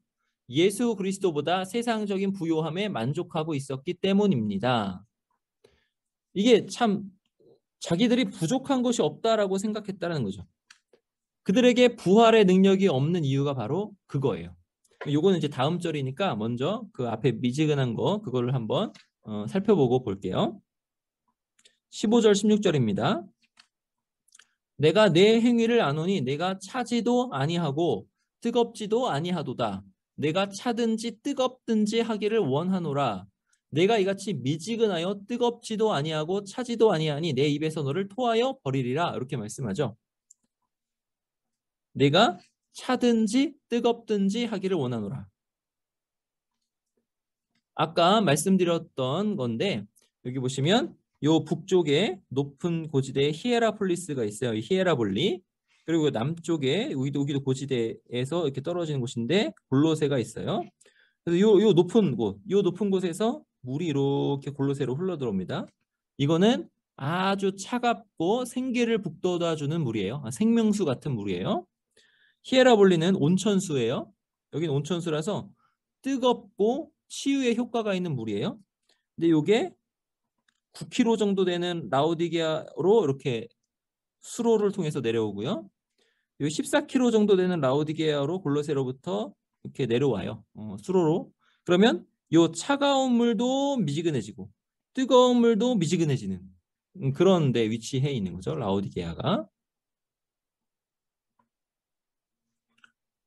S1: 예수 그리스도보다 세상적인 부요함에 만족하고 있었기 때문입니다. 이게 참 자기들이 부족한 것이 없다라고 생각했다는 거죠. 그들에게 부활의 능력이 없는 이유가 바로 그거예요. 요거는 이제 다음 절이니까 먼저 그 앞에 미지근한 거 그거를 한번 살펴보고 볼게요. 15절 16절입니다. 내가 내 행위를 아노니 내가 차지도 아니하고 뜨겁지도 아니하도다. 내가 차든지 뜨겁든지 하기를 원하노라. 내가 이같이 미지근하여 뜨겁지도 아니하고 차지도 아니하니 내 입에서 너를 토하여 버리리라. 이렇게 말씀하죠. 내가 차든지 뜨겁든지 하기를 원하노라. 아까 말씀드렸던 건데 여기 보시면 요 북쪽에 높은 고지대에 히에라폴리스가 있어요. 히에라볼리. 그리고 남쪽에 여기도 고지대에서 이렇게 떨어지는 곳인데 골로새가 있어요. 그래서 요 높은 곳에서 물이 이렇게 골로새로 흘러 들어옵니다. 이거는 아주 차갑고 생기를 북돋아주는 물이에요. 생명수 같은 물이에요. 히에라볼리는 온천수예요. 여기는 온천수라서 뜨겁고 치유에 효과가 있는 물이에요. 근데 이게 9km 정도 되는 라오디게아로 이렇게 수로를 통해서 내려오고요. 이 14km 정도 되는 라오디게아로 골로새로부터 이렇게 내려와요. 수로로. 그러면 이 차가운 물도 미지근해지고 뜨거운 물도 미지근해지는 그런 데 위치해 있는 거죠. 라오디게아가.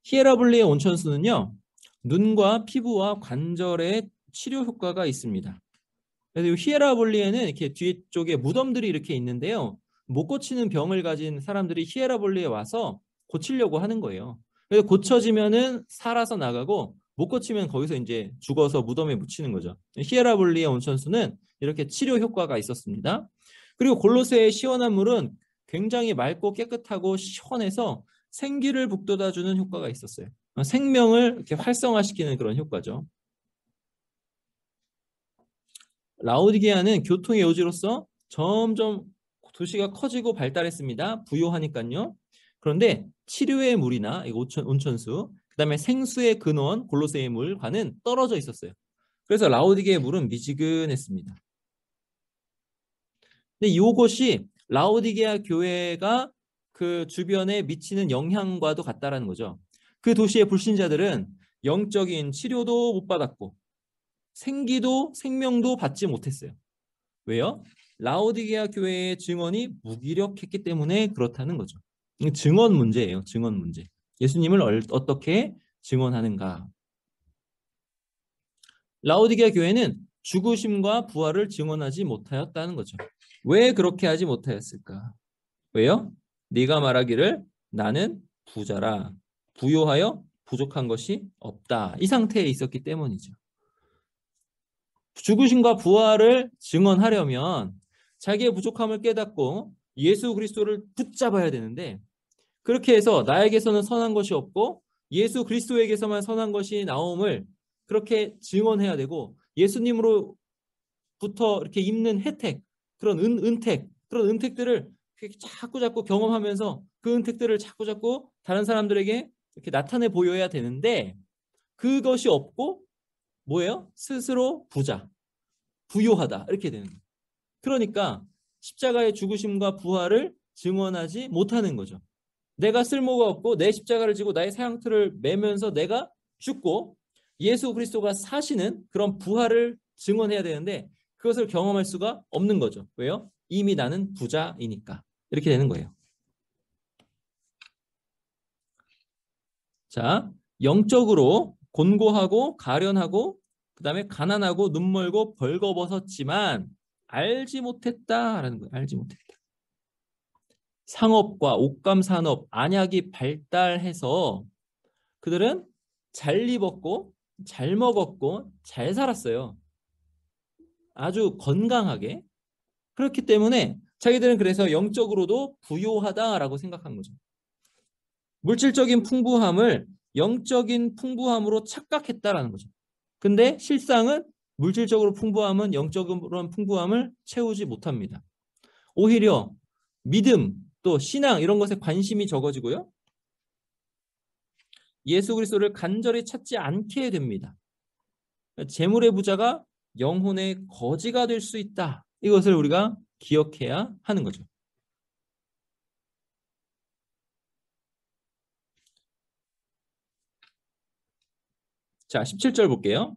S1: 히에라볼리의 온천수는요. 눈과 피부와 관절에 치료 효과가 있습니다. 그래서 이 히에라볼리에는 이렇게 뒤쪽에 무덤들이 이렇게 있는데요. 못 고치는 병을 가진 사람들이 히에라볼리에 와서 고치려고 하는 거예요. 그래서 고쳐지면은 살아서 나가고 못 고치면 거기서 이제 죽어서 무덤에 묻히는 거죠. 히에라볼리의 온천수는 이렇게 치료 효과가 있었습니다. 그리고 골로새의 시원한 물은 굉장히 맑고 깨끗하고 시원해서 생기를 북돋아주는 효과가 있었어요. 생명을 이렇게 활성화시키는 그런 효과죠. 라오디게아는 교통의 요지로서 점점 도시가 커지고 발달했습니다. 부요하니까요. 그런데 치료의 물이나 온천수, 그다음에 생수의 근원 골로새의 물과는 떨어져 있었어요. 그래서 라오디게의 물은 미지근했습니다. 근데 이것이 라오디게아 교회가 그 주변에 미치는 영향과도 같다라는 거죠. 그 도시의 불신자들은 영적인 치료도 못 받았고 생기도 생명도 받지 못했어요. 왜요? 라오디게아 교회의 증언이 무기력했기 때문에 그렇다는 거죠. 증언 문제예요. 증언 문제. 예수님을 어떻게 증언하는가. 라오디게아 교회는 죽으심과 부활을 증언하지 못하였다는 거죠. 왜 그렇게 하지 못하였을까? 왜요? 네가 말하기를 나는 부자라 부요하여 부족한 것이 없다. 이 상태에 있었기 때문이죠. 죽으심과 부활을 증언하려면 자기의 부족함을 깨닫고 예수 그리스도를 붙잡아야 되는데 그렇게 해서 나에게서는 선한 것이 없고 예수 그리스도에게서만 선한 것이 나옴을 그렇게 증언해야 되고 예수님으로부터 이렇게 입는 혜택, 그런 은택, 그런 은택들을 자꾸 경험하면서 그 은택들을 자꾸 다른 사람들에게 이렇게 나타내 보여야 되는데 그것이 없고 뭐예요? 스스로 부자, 부요하다 이렇게 되는 거예요. 그러니까 십자가의 죽으심과 부활을 증언하지 못하는 거죠. 내가 쓸모가 없고 내 십자가를 지고 나의 사형틀을 매면서 내가 죽고 예수 그리스도가 사시는 그런 부활을 증언해야 되는데 그것을 경험할 수가 없는 거죠. 왜요? 이미 나는 부자이니까. 이렇게 되는 거예요. 자, 영적으로 곤고하고 가련하고 그다음에 가난하고 눈멀고 벌거벗었지만 알지 못했다라는 거예요. 알지 못했다. 상업과 옷감 산업, 안약이 발달해서 그들은 잘 입었고 잘 먹었고 잘 살았어요. 아주 건강하게. 그렇기 때문에 자기들은 그래서 영적으로도 부요하다라고 생각한 거죠. 물질적인 풍부함을 영적인 풍부함으로 착각했다라는 거죠. 근데 실상은 물질적으로 풍부함은 영적으로 풍부함을 채우지 못합니다. 오히려 믿음, 또 신앙 이런 것에 관심이 적어지고요. 예수 그리스도를 간절히 찾지 않게 됩니다. 재물의 부자가 영혼의 거지가 될 수 있다. 이것을 우리가 기억해야 하는 거죠. 자, 17절 볼게요.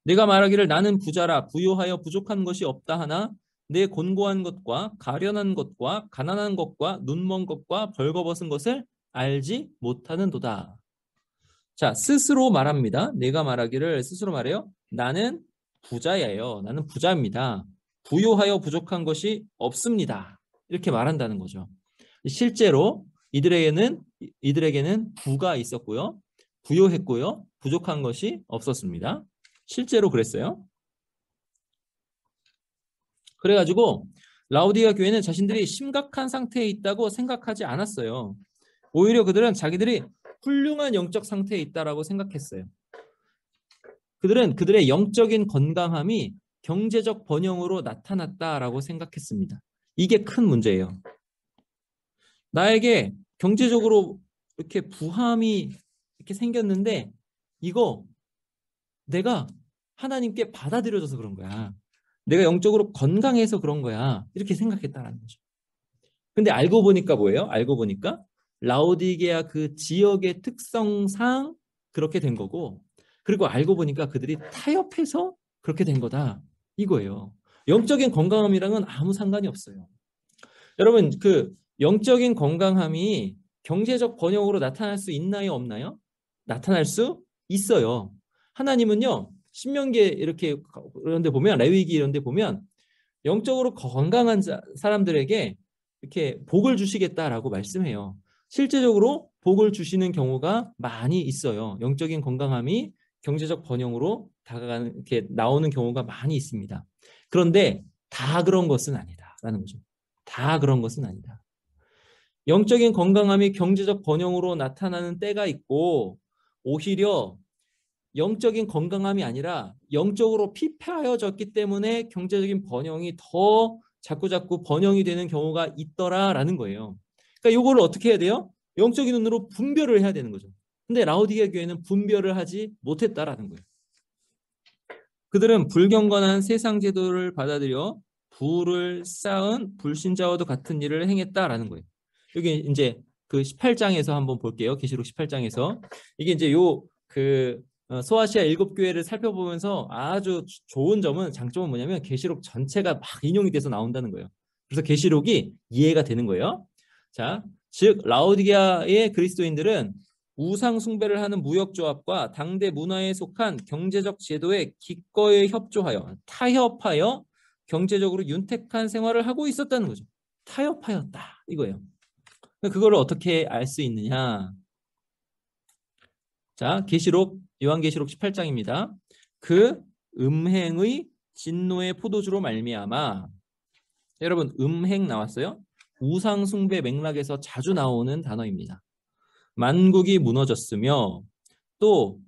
S1: 내가 말하기를 나는 부자라 부요하여 부족한 것이 없다 하나 내 곤고한 것과 가련한 것과 가난한 것과 눈먼 것과 벌거벗은 것을 알지 못하는도다. 자, 스스로 말합니다. 내가 말하기를 스스로 말해요. 나는 부자예요. 나는 부자입니다. 부요하여 부족한 것이 없습니다. 이렇게 말한다는 거죠. 실제로 이들에게는 부가 있었고요. 부요했고요. 부족한 것이 없었습니다. 실제로 그랬어요. 그래가지고 라우디가 교회는 자신들이 심각한 상태에 있다고 생각하지 않았어요. 오히려 그들은 자기들이 훌륭한 영적 상태에 있다라고 생각했어요. 그들은 그들의 영적인 건강함이 경제적 번영으로 나타났다라고 생각했습니다. 이게 큰 문제예요. 나에게 경제적으로 이렇게 부함이 이렇게 생겼는데 이거 내가 하나님께 받아들여져서 그런 거야. 내가 영적으로 건강해서 그런 거야. 이렇게 생각했다는 거죠. 근데 알고 보니까 뭐예요? 알고 보니까 라오디게아 그 지역의 특성상 그렇게 된 거고 그리고 알고 보니까 그들이 타협해서 그렇게 된 거다. 이거예요. 영적인 건강함이랑은 아무 상관이 없어요. 여러분 그 영적인 건강함이 경제적 번영으로 나타날 수 있나요? 없나요? 나타날 수 있어요. 하나님은요. 신명기에 이렇게 이런 데 보면 레위기 이런 데 보면 영적으로 건강한 사람들에게 이렇게 복을 주시겠다라고 말씀해요. 실제적으로 복을 주시는 경우가 많이 있어요. 영적인 건강함이 경제적 번영으로 다가가는 이렇게 나오는 경우가 많이 있습니다. 그런데 다 그런 것은 아니다라는 거죠. 다 그런 것은 아니다. 영적인 건강함이 경제적 번영으로 나타나는 때가 있고 오히려 영적인 건강함이 아니라 영적으로 피폐하여졌기 때문에 경제적인 번영이 더 자꾸자꾸 번영이 되는 경우가 있더라라는 거예요. 그러니까 이거를 어떻게 해야 돼요? 영적인 눈으로 분별을 해야 되는 거죠. 근데 라오디게아 교회는 분별을 하지 못했다라는 거예요. 그들은 불경건한 세상 제도를 받아들여 부를 쌓은 불신자와도 같은 일을 행했다라는 거예요. 여기 이제 그 18장에서 한번 볼게요. 계시록 18장에서 이게 이제 소아시아 7교회를 살펴보면서 아주 좋은 점은 장점은 뭐냐면 계시록 전체가 막 인용이 돼서 나온다는 거예요. 그래서 계시록이 이해가 되는 거예요. 자, 즉 라오디게아의 그리스도인들은 우상 숭배를 하는 무역조합과 당대 문화에 속한 경제적 제도에 기꺼이 협조하여 타협하여 경제적으로 윤택한 생활을 하고 있었다는 거죠. 타협하였다 이거예요. 그거를 어떻게 알 수 있느냐? 자, 요한계시록 18장입니다. 그 음행의 진노의 포도주로 말미암아. 여러분 음행 나왔어요? 우상 숭배 맥락에서 자주 나오는 단어입니다. 만국이 무너졌으며 또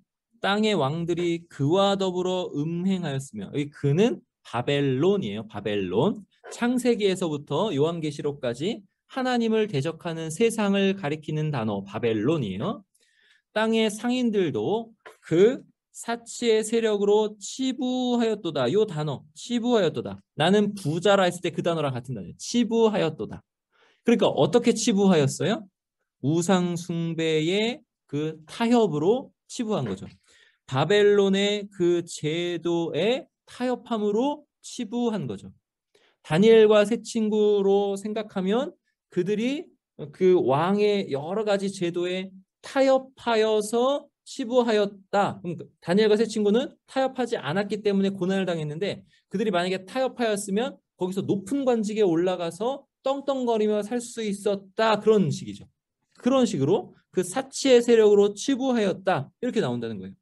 S1: 땅의 왕들이 그와 더불어 음행하였으며 이 그는 바벨론이에요. 바벨론. 창세기에서부터 요한계시록까지 하나님을 대적하는 세상을 가리키는 단어 바벨론이에요. 땅의 상인들도 그 사치의 세력으로 치부하였도다. 이 단어 치부하였도다. 나는 부자라 했을 때 그 단어랑 같은 단어예요. 치부하였도다. 그러니까 어떻게 치부하였어요? 우상 숭배의 그 타협으로 치부한 거죠. 바벨론의 그 제도에 타협함으로 치부한 거죠. 다니엘과 세 친구로 생각하면 그들이 그 왕의 여러 가지 제도에 타협하여서 치부하였다. 다니엘과 세 친구는 타협하지 않았기 때문에 고난을 당했는데 그들이 만약에 타협하였으면 거기서 높은 관직에 올라가서 떵떵거리며 살 수 있었다. 그런 식이죠. 그런 식으로 그 사치의 세력으로 치부하였다. 이렇게 나온다는 거예요.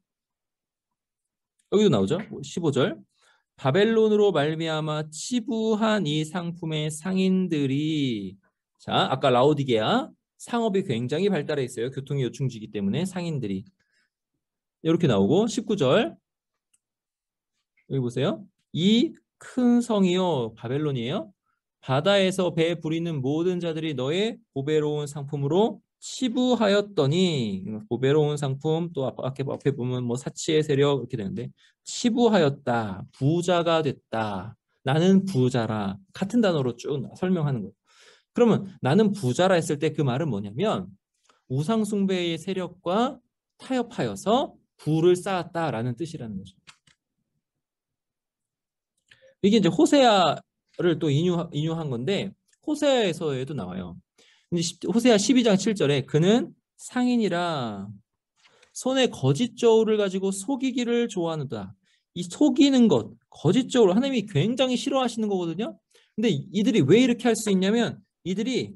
S1: 여기도 나오죠. 15절. 바벨론으로 말미암아 치부한 이 상품의 상인들이 자, 아까 라오디게아 상업이 굉장히 발달해 있어요. 교통이 요충지기 때문에 상인들이 이렇게 나오고 19절 여기 보세요. 이 큰 성이요 바벨론이에요. 바다에서 배 부리는 모든 자들이 너의 보배로운 상품으로 치부하였더니 보배로운 상품 또 앞에 보면 뭐 사치의 세력 이렇게 되는데 치부하였다. 부자가 됐다. 나는 부자라. 같은 단어로 쭉 설명하는 거예요. 그러면 나는 부자라 했을 때 그 말은 뭐냐면 우상 숭배의 세력과 타협하여서 부를 쌓았다라는 뜻이라는 거죠. 이게 이제 호세아를 또 인유한 건데 호세아에서도 나와요. 호세아 12장 7절에 그는 상인이라 손에 거짓 저울을 가지고 속이기를 좋아하는다. 이 속이는 것, 거짓 저울 하나님이 굉장히 싫어하시는 거거든요. 근데 이들이 왜 이렇게 할 수 있냐면 이들이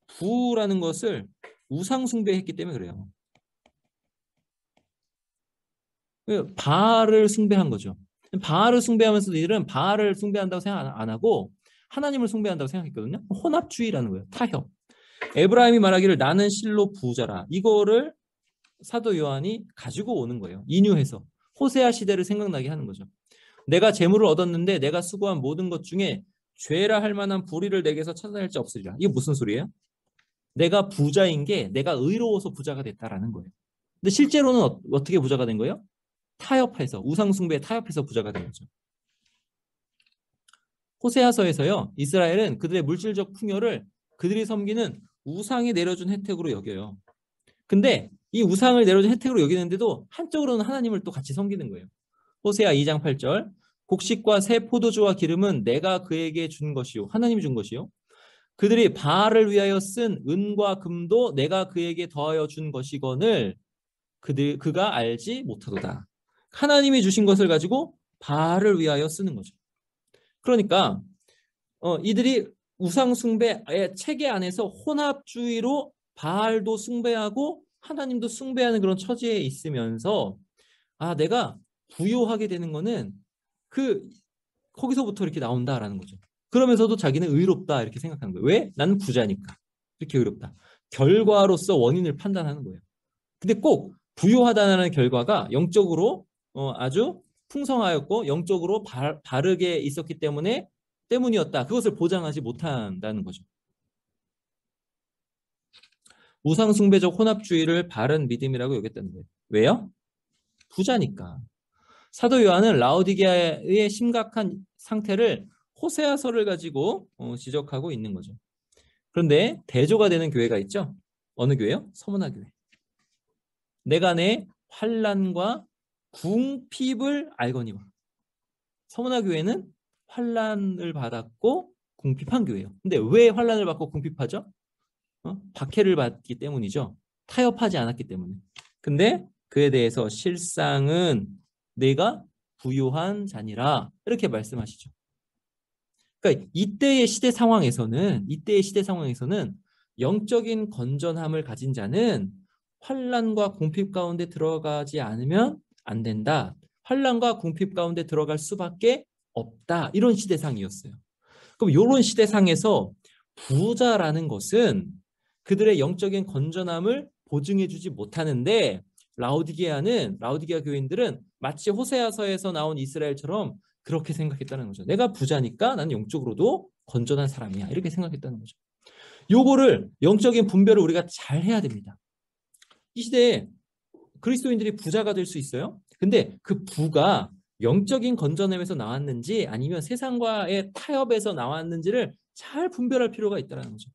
S1: 부라는 것을 우상 숭배했기 때문에 그래요. 바알을 숭배한 거죠. 바알을 숭배하면서도 이들은 바알을 숭배한다고 생각 안 하고 하나님을 숭배한다고 생각했거든요. 혼합주의라는 거예요. 타협. 에브라임이 말하기를 나는 실로 부자라. 이거를 사도 요한이 가지고 오는 거예요. 인유해서. 호세아 시대를 생각나게 하는 거죠. 내가 재물을 얻었는데 내가 수고한 모든 것 중에 죄라 할 만한 불의를 내게서 찾아낼 자 없으리라. 이게 무슨 소리예요? 내가 부자인 게 내가 의로워서 부자가 됐다라는 거예요. 근데 실제로는 어떻게 부자가 된 거예요? 타협해서 우상숭배에 타협해서 부자가 된 거죠. 호세아서에서요. 이스라엘은 그들의 물질적 풍요를 그들이 섬기는 우상이 내려준 혜택으로 여겨요. 근데 이 우상을 내려준 혜택으로 여기는데도 한쪽으로는 하나님을 또 같이 섬기는 거예요. 호세아 2장 8절 곡식과 새 포도주와 기름은 내가 그에게 준 것이요 하나님이 준 것이요 그들이 바알을 위하여 쓴 은과 금도 내가 그에게 더하여 준 것이거늘 그가 알지 못하도다. 하나님이 주신 것을 가지고 바알을 위하여 쓰는 거죠. 그러니까 이들이 우상 숭배의 체계 안에서 혼합주의로 바알도 숭배하고 하나님도 숭배하는 그런 처지에 있으면서 내가 부요하게 되는 거는 거기서부터 이렇게 나온다라는 거죠. 그러면서도 자기는 의롭다 이렇게 생각하는 거예요. 왜? 나는 부자니까. 이렇게 의롭다. 결과로서 원인을 판단하는 거예요. 근데 꼭 부유하다는 결과가 영적으로 아주 풍성하였고 영적으로 바르게 있었기 때문이었다. 그것을 보장하지 못한다는 거죠. 우상숭배적 혼합주의를 바른 믿음이라고 여겼다는 거예요. 왜요? 부자니까. 사도 요한은 라오디게아의 심각한 상태를 호세아서를 가지고 지적하고 있는 거죠. 그런데 대조가 되는 교회가 있죠. 어느 교회요? 서문화 교회. 내가 내 환난과 궁핍을 알거니와. 서문화 교회는 환난을 받았고 궁핍한 교회예요. 근데 왜 환난을 받고 궁핍하죠? 박해를 받기 때문이죠. 타협하지 않았기 때문에. 근데 그에 대해서 실상은 내가 부유한 자니라 이렇게 말씀하시죠. 그러니까 이때의 시대 상황에서는 영적인 건전함을 가진 자는 환난과 궁핍 가운데 들어가지 않으면 안 된다. 환난과 궁핍 가운데 들어갈 수밖에 없다. 이런 시대상이었어요. 그럼 이런 시대상에서 부자라는 것은 그들의 영적인 건전함을 보증해주지 못하는데 라오디게아 교인들은 마치 호세아서에서 나온 이스라엘처럼 그렇게 생각했다는 거죠. 내가 부자니까 나는 영적으로도 건전한 사람이야. 이렇게 생각했다는 거죠. 요거를 영적인 분별을 우리가 잘 해야 됩니다. 이 시대에 그리스도인들이 부자가 될 수 있어요. 근데 그 부가 영적인 건전함에서 나왔는지 아니면 세상과의 타협에서 나왔는지를 잘 분별할 필요가 있다는 거죠.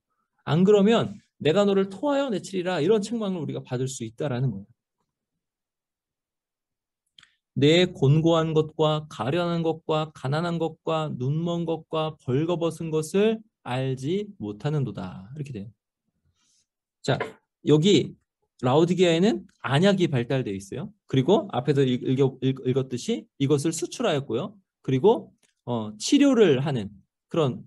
S1: 안 그러면 내가 너를 토하여 내치리라 이런 책망을 우리가 받을 수 있다는 거예요. 내 곤고한 것과 가련한 것과 가난한 것과 눈먼 것과 벌거벗은 것을 알지 못하는도다. 이렇게 돼요. 자, 여기 라오디게아에는 안약이 발달되어 있어요. 그리고 앞에서 읽었듯이 이것을 수출하였고요. 그리고 치료를 하는 그런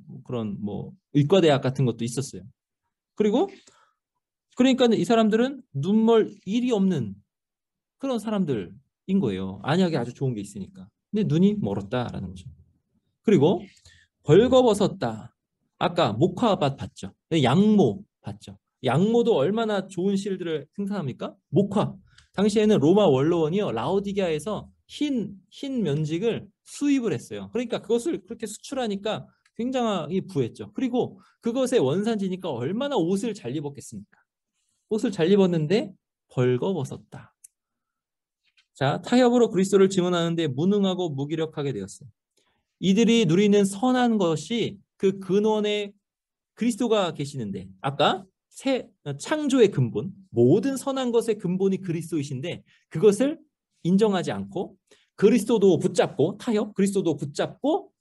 S1: 뭐 의과대학 같은 것도 있었어요. 그리고 그러니까 이 사람들은 눈멀 일이 없는 그런 사람들인 거예요. 안약이 아주 좋은 게 있으니까. 근데 눈이 멀었다라는 거죠. 그리고 벌거벗었다. 아까 목화밭 봤죠. 양모 봤죠. 양모도 얼마나 좋은 실들을 생산합니까? 목화. 당시에는 로마 원로원이요 라오디게아에서 흰 면직을 수입을 했어요. 그러니까 그것을 그렇게 수출하니까 굉장히 부했죠. 그리고 그것의 원산지니까 얼마나 옷을 잘 입었겠습니까? 옷을 잘 입었는데 벌거벗었다. 자, 타협으로 그리스도를 증언하는데 무능하고 무기력하게 되었어요. 이들이 누리는 선한 것이 그 근원에 그리스도가 계시는데 아까 창조의 근본 모든 선한 것의 근본이 그리스도이신데 그것을 인정하지 않고 그리스도도 붙잡고 타협 그리스도도 붙잡고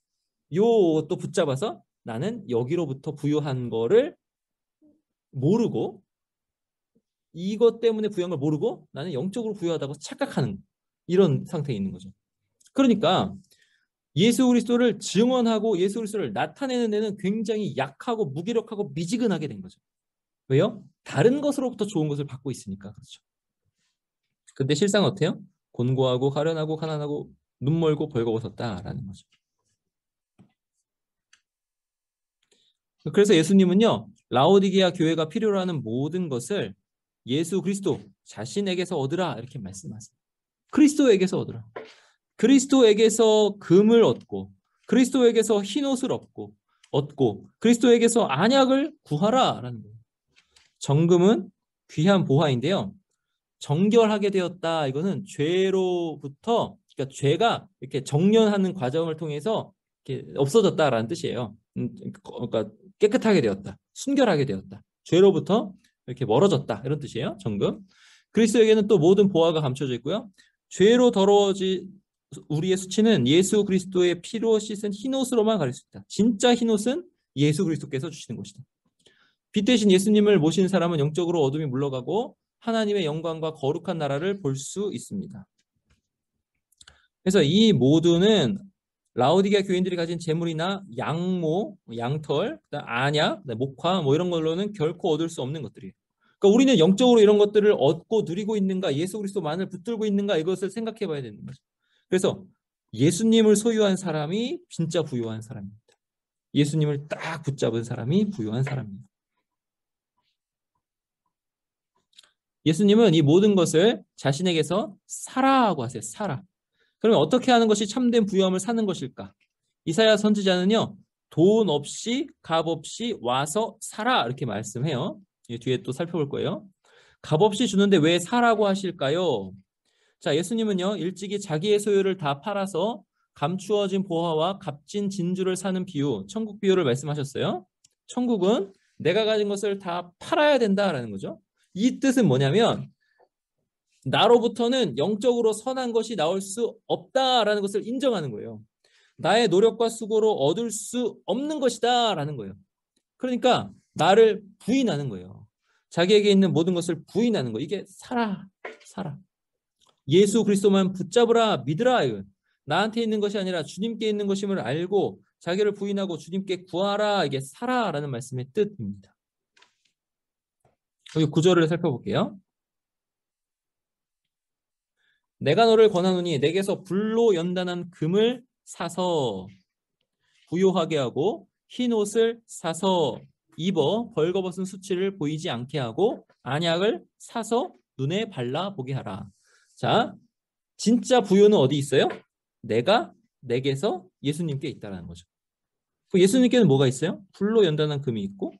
S1: 또 붙잡아서 나는 여기로부터 부유한 거를 모르고 이것 때문에 부유한 걸 모르고 나는 영적으로 부유하다고 착각하는 이런 상태에 있는 거죠. 그러니까 예수 그리스도를 증언하고 예수 그리스도를 나타내는 데는 굉장히 약하고 무기력하고 미지근하게 된 거죠. 왜요? 다른 것으로부터 좋은 것을 받고 있으니까 그렇죠. 근데 실상은 어때요? 곤고하고 가련하고 가난하고 눈멀고 벌거벗었다라는 거죠. 그래서 예수님은요 라오디게아 교회가 필요로 하는 모든 것을 예수 그리스도 자신에게서 얻으라 이렇게 말씀하세요. 그리스도에게서 얻으라. 그리스도에게서 금을 얻고 그리스도에게서 흰옷을 얻고 그리스도에게서 안약을 구하라라는 거예요. 정금은 귀한 보화인데요. 정결하게 되었다. 이거는 죄로부터 그러니까 죄가 이렇게 정련하는 과정을 통해서 이렇게 없어졌다라는 뜻이에요. 그러니까 깨끗하게 되었다. 순결하게 되었다. 죄로부터 이렇게 멀어졌다. 이런 뜻이에요. 정금. 그리스도에게는 또 모든 보화가 감춰져 있고요. 죄로 더러워진 우리의 수치는 예수 그리스도의 피로 씻은 흰옷으로만 가릴 수 있다. 진짜 흰옷은 예수 그리스도께서 주시는 것이다. 빛 대신 예수님을 모시는 사람은 영적으로 어둠이 물러가고 하나님의 영광과 거룩한 나라를 볼 수 있습니다. 그래서 이 모두는 라오디게아 교인들이 가진 재물이나 양모, 양털, 안약, 목화 뭐 이런 걸로는 결코 얻을 수 없는 것들이에요. 그러니까 우리는 영적으로 이런 것들을 얻고 누리고 있는가, 예수 그리스도만을 붙들고 있는가 이것을 생각해 봐야 되는 거죠. 그래서 예수님을 소유한 사람이 진짜 부유한 사람입니다. 예수님을 딱 붙잡은 사람이 부유한 사람입니다. 예수님은 이 모든 것을 자신에게서 사라고 하세요. 사라. 그러면 어떻게 하는 것이 참된 부유함을 사는 것일까? 이사야 선지자는요, 돈 없이 값 없이 와서 사라 이렇게 말씀해요. 이 뒤에 또 살펴볼 거예요. 값 없이 주는데 왜 사라고 하실까요? 자, 예수님은요, 일찍이 자기의 소유를 다 팔아서 감추어진 보화와 값진 진주를 사는 비유, 천국 비유를 말씀하셨어요. 천국은 내가 가진 것을 다 팔아야 된다라는 거죠. 이 뜻은 뭐냐면 나로부터는 영적으로 선한 것이 나올 수 없다라는 것을 인정하는 거예요. 나의 노력과 수고로 얻을 수 없는 것이다라는 거예요. 그러니까 나를 부인하는 거예요. 자기에게 있는 모든 것을 부인하는 거. 이게 사라, 사라. 예수 그리스도만 붙잡으라, 믿으라. 나한테 있는 것이 아니라 주님께 있는 것임을 알고 자기를 부인하고 주님께 구하라. 이게 사라라는 말씀의 뜻입니다. 여기 구절을 살펴볼게요. 내가 너를 권하노니 내게서 불로 연단한 금을 사서 부요하게 하고 흰 옷을 사서 입어 벌거벗은 수치를 보이지 않게 하고 안약을 사서 눈에 발라 보게 하라. 자, 진짜 부요는 어디 있어요? 내게서 예수님께 있다라는 거죠. 예수님께는 뭐가 있어요? 불로 연단한 금이 있고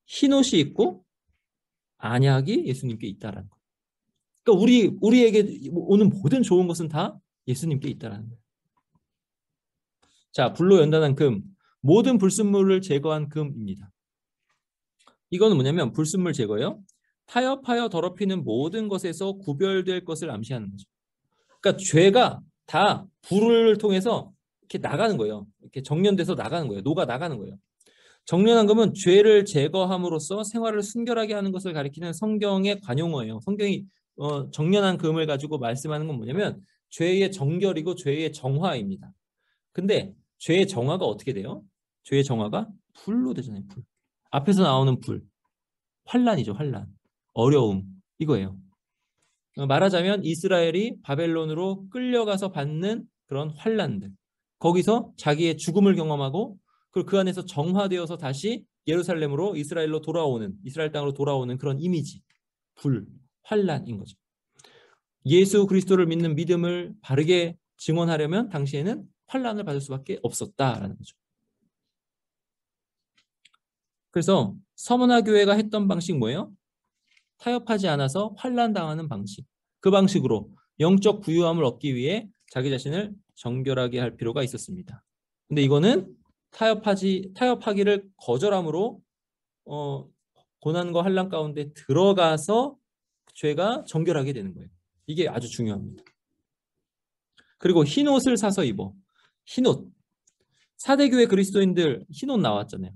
S1: 흰 옷이 있고 안약이 예수님께 있다라는 거예요. 그러니까 우리에게 오는 모든 좋은 것은 다 예수님께 있다라는 거예요. 자, 불로 연단한 금, 모든 불순물을 제거한 금입니다. 이거는 뭐냐면 불순물 제거요. 타협하여 더럽히는 모든 것에서 구별될 것을 암시하는 거죠. 그러니까 죄가 다 불을 통해서 이렇게 나가는 거예요. 이렇게 정련돼서 나가는 거예요. 녹아 나가는 거예요. 정련한 금은 죄를 제거함으로써 생활을 순결하게 하는 것을 가리키는 성경의 관용어예요. 성경이 정련한 금을 가지고 말씀하는 건 뭐냐면 죄의 정결이고 죄의 정화입니다. 근데 죄의 정화가 어떻게 돼요? 죄의 정화가 불로 되잖아요. 불. 앞에서 나오는 불. 환란이죠. 환란. 어려움. 이거예요. 말하자면 이스라엘이 바벨론으로 끌려가서 받는 그런 환란들. 거기서 자기의 죽음을 경험하고 그리고 그 안에서 정화되어서 다시 예루살렘으로 이스라엘 땅으로 돌아오는 그런 이미지. 불, 환란인 거죠. 예수 그리스도를 믿는 믿음을 바르게 증언하려면 당시에는 환란을 받을 수밖에 없었다라는 거죠. 그래서 서머나 교회가 했던 방식 뭐예요? 타협하지 않아서 환란 당하는 방식. 그 방식으로 영적 부유함을 얻기 위해 자기 자신을 정결하게 할 필요가 있었습니다. 근데 이거는 타협하기를 거절함으로 고난과 환란 가운데 들어가서 죄가 정결하게 되는 거예요. 이게 아주 중요합니다. 그리고 흰 옷을 사서 입어. 흰 옷. 사대교회 그리스도인들 흰 옷 나왔잖아요.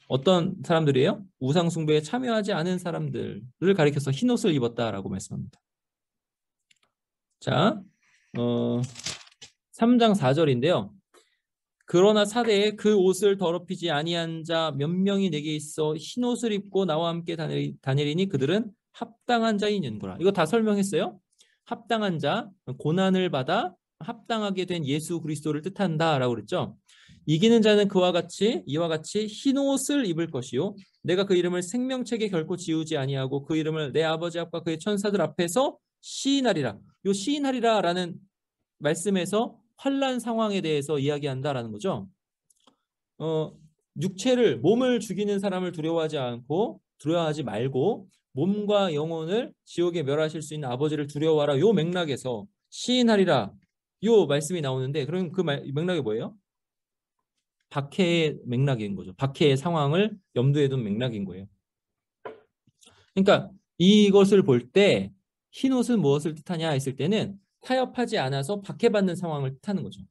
S1: 어떤 사람들이에요? 우상 숭배에 참여하지 않은 사람들을 가리켜서 흰 옷을 입었다라고 말씀합니다. 자, 3장 4절인데요. 그러나 사대에 그 옷을 더럽히지 아니한 자 몇 명이 내게 있어 흰 옷을 입고 나와 함께 다니리니 그들은 합당한 자이니라. 이거 다 설명했어요. 합당한 자, 고난을 받아 합당하게 된 예수 그리스도를 뜻한다라고 그랬죠. 이기는 자는 이와 같이 흰 옷을 입을 것이요 내가 그 이름을 생명책에 결코 지우지 아니하고 그 이름을 내 아버지 앞과 그의 천사들 앞에서 시인하리라. 요 시인하리라라는 말씀에서 환난 상황에 대해서 이야기한다라는 거죠. 몸을 죽이는 사람을 두려워하지 말고 몸과 영혼을 지옥에 멸하실 수 있는 아버지를 두려워하라. 요 맥락에서 시인하리라. 요 말씀이 나오는데 그럼 그 맥락이 뭐예요? 박해의 맥락인 거죠. 박해의 상황을 염두에 둔 맥락인 거예요. 그러니까 이것을 볼 때 흰옷은 무엇을 뜻하냐 했을 때는 타협하지 않아서 박해받는 상황을 뜻하는 거죠.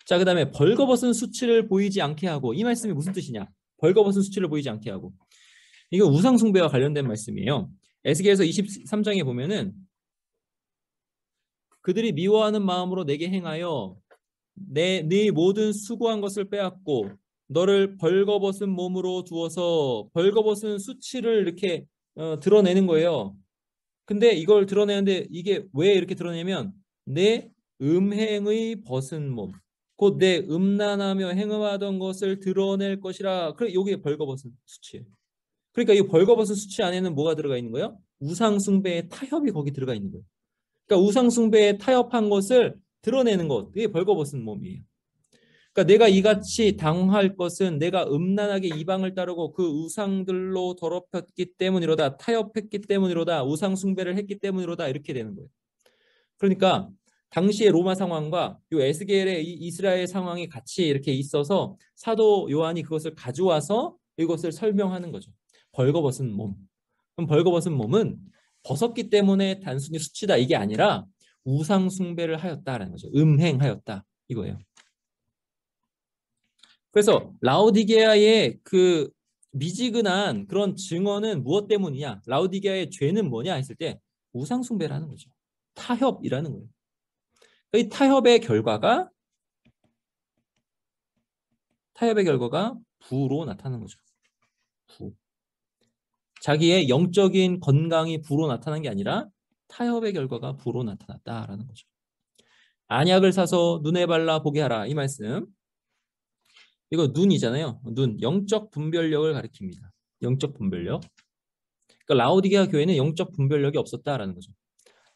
S1: 자, 그 다음에 벌거벗은 수치를 보이지 않게 하고, 이 말씀이 무슨 뜻이냐? 벌거벗은 수치를 보이지 않게 하고. 이거 우상 숭배와 관련된 말씀이에요. 에스겔서 23장에 보면은 그들이 미워하는 마음으로 내게 행하여 네 모든 수고한 것을 빼앗고 너를 벌거벗은 몸으로 두어서 벌거벗은 수치를 이렇게 드러내는 거예요. 근데 이걸 드러내는데 이게 왜 이렇게 드러내면 내 음행의 벗은 몸, 곧 내 음란하며 행음하던 것을 드러낼 것이라. 그래, 이게 벌거벗은 수치예요. 그러니까 이 벌거벗은 수치 안에는 뭐가 들어가 있는 거예요? 우상 숭배의 타협이 거기 들어가 있는 거예요. 그러니까 우상 숭배에 타협한 것을 드러내는 것, 이게 벌거벗은 몸이에요. 그러니까 내가 이같이 당할 것은 내가 음란하게 이방을 따르고 그 우상들로 더럽혔기 때문이로다. 타협했기 때문이로다. 우상 숭배를 했기 때문이로다. 이렇게 되는 거예요. 그러니까 당시의 로마 상황과 요 에스겔의 이스라엘 상황이 같이 이렇게 있어서 사도 요한이 그것을 가져와서 이것을 설명하는 거죠. 벌거벗은 몸. 그럼 벌거벗은 몸은 벗었기 때문에 단순히 수치다 이게 아니라 우상 숭배를 하였다라는 거죠. 음행하였다 이거예요. 그래서 라오디게아의 그 미지근한 그런 증언은 무엇 때문이냐? 라오디게아의 죄는 뭐냐 했을 때 우상 숭배라는 거죠. 타협이라는 거예요. 이 타협의 결과가 부로 나타나는 거죠. 부. 자기의 영적인 건강이 부로 나타난 게 아니라 타협의 결과가 부로 나타났다라는 거죠. 안약을 사서 눈에 발라 보게 하라 이 말씀. 이거 눈이잖아요. 눈 영적 분별력을 가리킵니다. 영적 분별력. 그러니까 라오디게아 교회는 영적 분별력이 없었다라는 거죠.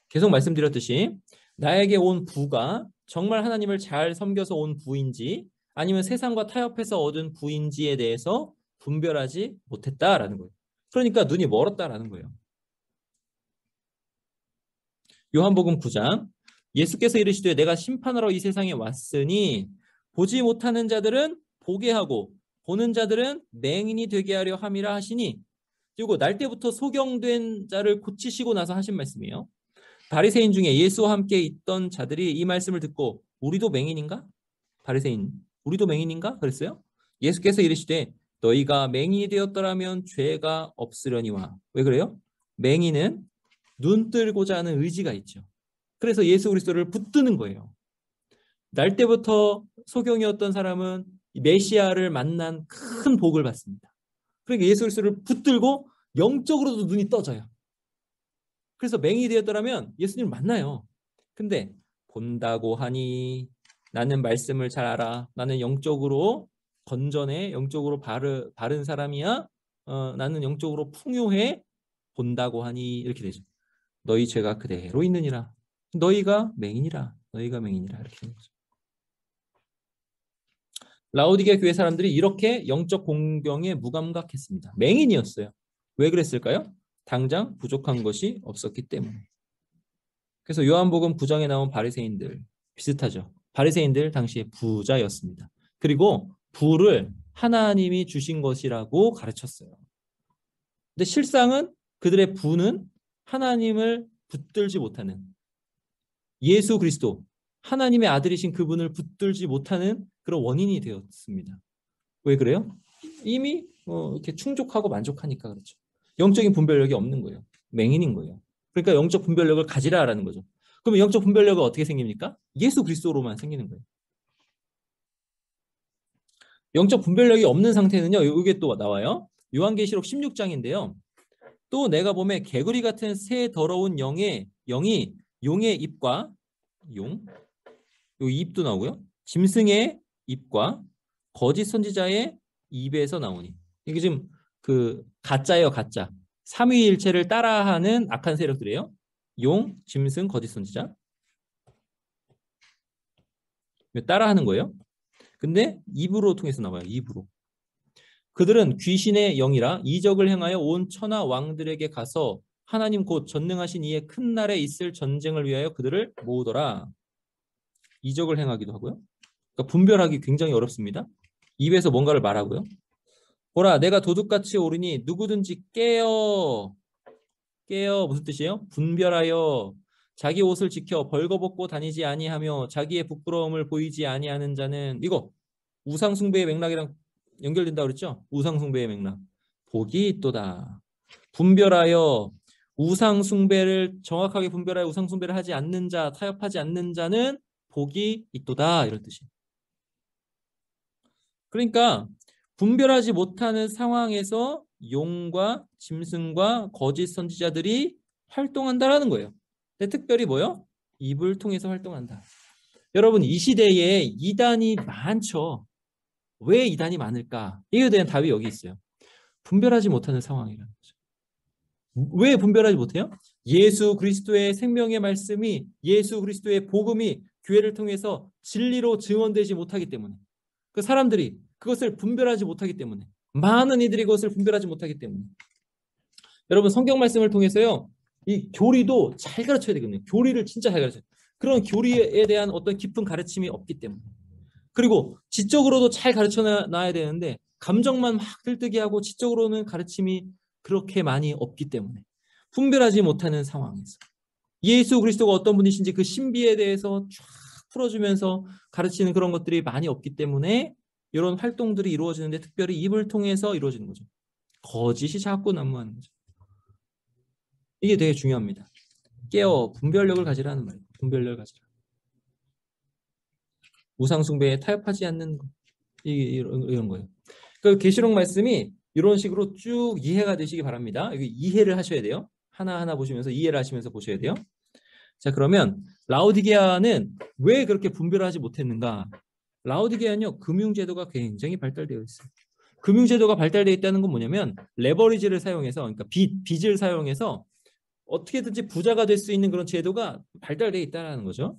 S1: 계속 말씀드렸듯이 나에게 온 부가 정말 하나님을 잘 섬겨서 온 부인지 아니면 세상과 타협해서 얻은 부인지에 대해서 분별하지 못했다라는 거예요. 그러니까 눈이 멀었다라는 거예요. 요한복음 9장 예수께서 이르시되 내가 심판하러 이 세상에 왔으니 보지 못하는 자들은 보게 하고 보는 자들은 맹인이 되게 하려 함이라 하시니 그리고 날 때부터 소경된 자를 고치시고 나서 하신 말씀이에요. 바리새인 중에 예수와 함께 있던 자들이 이 말씀을 듣고 우리도 맹인인가? 바리새인 우리도 맹인인가? 그랬어요. 예수께서 이르시되 너희가 맹인이 되었더라면 죄가 없으려니와. 왜 그래요? 맹인은 눈 뜨고자 하는 의지가 있죠. 그래서 예수 그리스도를 붙드는 거예요. 날 때부터 소경이었던 사람은 메시아를 만난 큰 복을 받습니다. 그러니까 예수 그리스도를 붙들고 영적으로도 눈이 떠져요. 그래서 맹인이 되었더라면 예수님을 만나요. 근데 본다고 하니 나는 말씀을 잘 알아. 나는 영적으로 건전해. 영적으로 바른 사람이야. 나는 영적으로 풍요해. 본다고 하니 이렇게 되죠. 너희 죄가 그대로 있느니라. 너희가 맹인이라. 너희가 맹인이라. 이렇게 되는 거죠. 라오디게아 교회 사람들이 이렇게 영적 공경에 무감각했습니다. 맹인이었어요. 왜 그랬을까요? 당장 부족한 것이 없었기 때문에. 그래서 요한복음 9장에 나온 바리새인들 비슷하죠. 바리새인들 당시에 부자였습니다. 그리고 부를 하나님이 주신 것이라고 가르쳤어요. 근데 실상은 그들의 부는 하나님을 붙들지 못하는 예수 그리스도 하나님의 아들이신 그분을 붙들지 못하는 그런 원인이 되었습니다. 왜 그래요? 이미 이렇게 충족하고 만족하니까 그렇죠. 영적인 분별력이 없는 거예요. 맹인인 거예요. 그러니까 영적 분별력을 가지라라는 거죠. 그러면 영적 분별력은 어떻게 생깁니까? 예수 그리스도로만 생기는 거예요. 영적 분별력이 없는 상태는요. 이게 또 나와요. 요한계시록 16장인데요. 또 내가 보매 개구리 같은 새 더러운 영이 용의 입과 요 입도 나오고요. 짐승의 입과 거짓 선지자의 입에서 나오니. 이게 지금 그 가짜예요, 가짜. 삼위일체를 따라하는 악한 세력들이에요. 용, 짐승, 거짓 선지자. 따라하는 거예요. 근데 입으로 통해서 나와요. 입으로. 그들은 귀신의 영이라 이적을 행하여 온 천하 왕들에게 가서 하나님 곧 전능하신 이의 큰 날에 있을 전쟁을 위하여 그들을 모으더라. 이적을 행하기도 하고요. 그러니까 분별하기 굉장히 어렵습니다. 입에서 뭔가를 말하고요. 보라 내가 도둑같이 오르니 누구든지 깨어 무슨 뜻이에요? 분별하여 자기 옷을 지켜 벌거벗고 다니지 아니하며 자기의 부끄러움을 보이지 아니하는 자는 이거 우상숭배의 맥락이랑 연결된다 그랬죠? 우상숭배의 맥락. 복이 있도다. 분별하여 우상숭배를 정확하게 분별하여 우상숭배를 하지 않는 자, 타협하지 않는 자는 복이 있도다 이런 뜻이에요. 그러니까 분별하지 못하는 상황에서 용과 짐승과 거짓 선지자들이 활동한다라는 거예요. 근데 특별히 뭐요? 입을 통해서 활동한다. 여러분 이 시대에 이단이 많죠. 왜 이단이 많을까? 이에 대한 답이 여기 있어요. 분별하지 못하는 상황이라는 거죠. 왜 분별하지 못해요? 예수 그리스도의 생명의 말씀이, 예수 그리스도의 복음이 교회를 통해서 진리로 증언되지 못하기 때문에, 그 사람들이 그것을 분별하지 못하기 때문에, 많은 이들이 그것을 분별하지 못하기 때문에. 여러분, 성경 말씀을 통해서요, 이 교리도 잘 가르쳐야 되거든요. 교리를 진짜 잘 가르쳐야 돼요. 그런 교리에 대한 어떤 깊은 가르침이 없기 때문에. 그리고 지적으로도 잘 가르쳐 놔야 되는데 감정만 막 들뜨게 하고 지적으로는 가르침이 그렇게 많이 없기 때문에 분별하지 못하는 상황에서 예수 그리스도가 어떤 분이신지 그 신비에 대해서 쫙 풀어주면서 가르치는 그런 것들이 많이 없기 때문에 이런 활동들이 이루어지는데, 특별히 입을 통해서 이루어지는 거죠. 거짓이 자꾸 난무하는 거죠. 이게 되게 중요합니다. 깨어 분별력을 가지라는 말이에요. 분별력을 가지라. 우상숭배에 타협하지 않는 것. 이런 거예요. 그 계시록 말씀이 이런 식으로 쭉 이해가 되시기 바랍니다. 여기 이해를 하셔야 돼요. 하나하나 보시면서 이해를 하시면서 보셔야 돼요. 자, 그러면 라오디게아는 왜 그렇게 분별하지 못했는가? 라오디게아는요, 금융제도가 굉장히 발달되어 있어요. 금융제도가 발달되어 있다는 건 뭐냐면 레버리지를 사용해서, 그러니까 빚을 사용해서 어떻게든지 부자가 될 수 있는 그런 제도가 발달되어 있다는 거죠.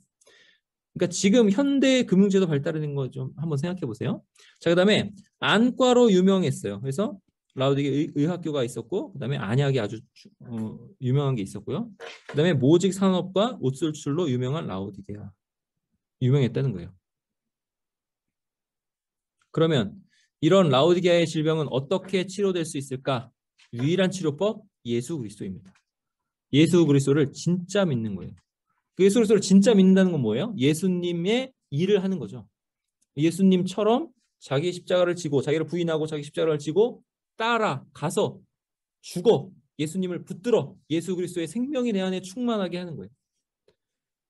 S1: 그러니까 지금 현대 금융제도 발달된 거 좀 한번 생각해 보세요. 자, 그다음에 안과로 유명했어요. 그래서 라우디게 의학교가 있었고, 그다음에 안약이 아주 유명한 게 있었고요. 그다음에 모직 산업과 옷 수출로 유명한 라우디게가 유명했다는 거예요. 그러면 이런 라우디게아의 질병은 어떻게 치료될 수 있을까? 유일한 치료법, 예수 그리스도입니다. 예수 그리스도를 진짜 믿는 거예요. 그 예수 그리스도를 진짜 믿는다는 건 뭐예요? 예수님의 일을 하는 거죠. 예수님처럼 자기 십자가를 지고, 자기를 부인하고 자기 십자가를 지고 따라가서 죽어 예수님을 붙들어 예수 그리스도의 생명이 내 안에 충만하게 하는 거예요.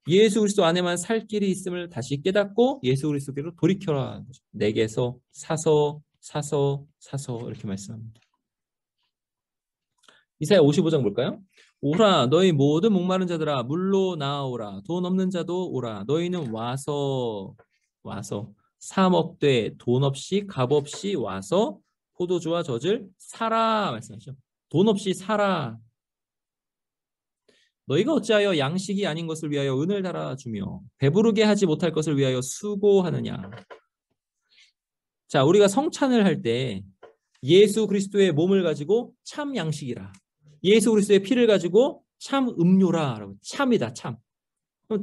S1: 예수 그리스도 안에만 살 길이 있음을 다시 깨닫고 예수 그리스도께로 돌이켜라 하는 거죠. 내게서 사서 이렇게 말씀합니다. 이사야 55장 볼까요? 오라 너희 모든 목마른 자들아 물로 나아오라. 돈 없는 자도 오라. 너희는 와서 사 먹되 돈 없이 값 없이 와서 포도주와 젖을 사라 말씀하시죠. 돈 없이 사라. 너희가 어찌하여 양식이 아닌 것을 위하여 은을 달아주며 배부르게 하지 못할 것을 위하여 수고하느냐. 자, 우리가 성찬을 할 때 예수 그리스도의 몸을 가지고 참 양식이라, 예수 그리스도의 피를 가지고 참 음료라. 참이다, 참.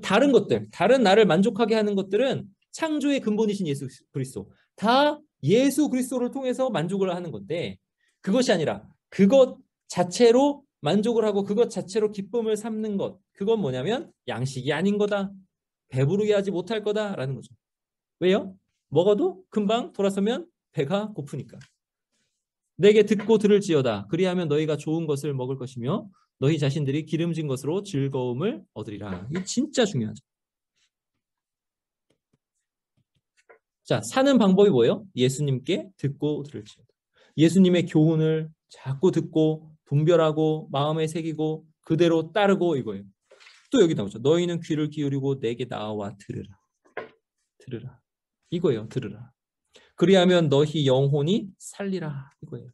S1: 다른 것들, 다른 나를 만족하게 하는 것들은 창조의 근본이신 예수 그리스도, 다 예수 그리스도를 통해서 만족을 하는 건데, 그것이 아니라 그것 자체로 만족을 하고 그것 자체로 기쁨을 삼는 것, 그건 뭐냐면 양식이 아닌 거다, 배부르게 하지 못할 거다라는 거죠. 왜요? 먹어도 금방 돌아서면 배가 고프니까. 내게 듣고 들을지어다. 그리하면 너희가 좋은 것을 먹을 것이며 너희 자신들이 기름진 것으로 즐거움을 얻으리라. 이게 진짜 중요하죠. 자, 사는 방법이 뭐예요? 예수님께 듣고 들을지어다. 예수님의 교훈을 자꾸 듣고 분별하고 마음에 새기고 그대로 따르고, 이거예요. 또 여기 나오죠. 너희는 귀를 기울이고 내게 나와 들으라. 들으라. 이거예요. 들으라. 그리하면 너희 영혼이 살리라. 이거예요.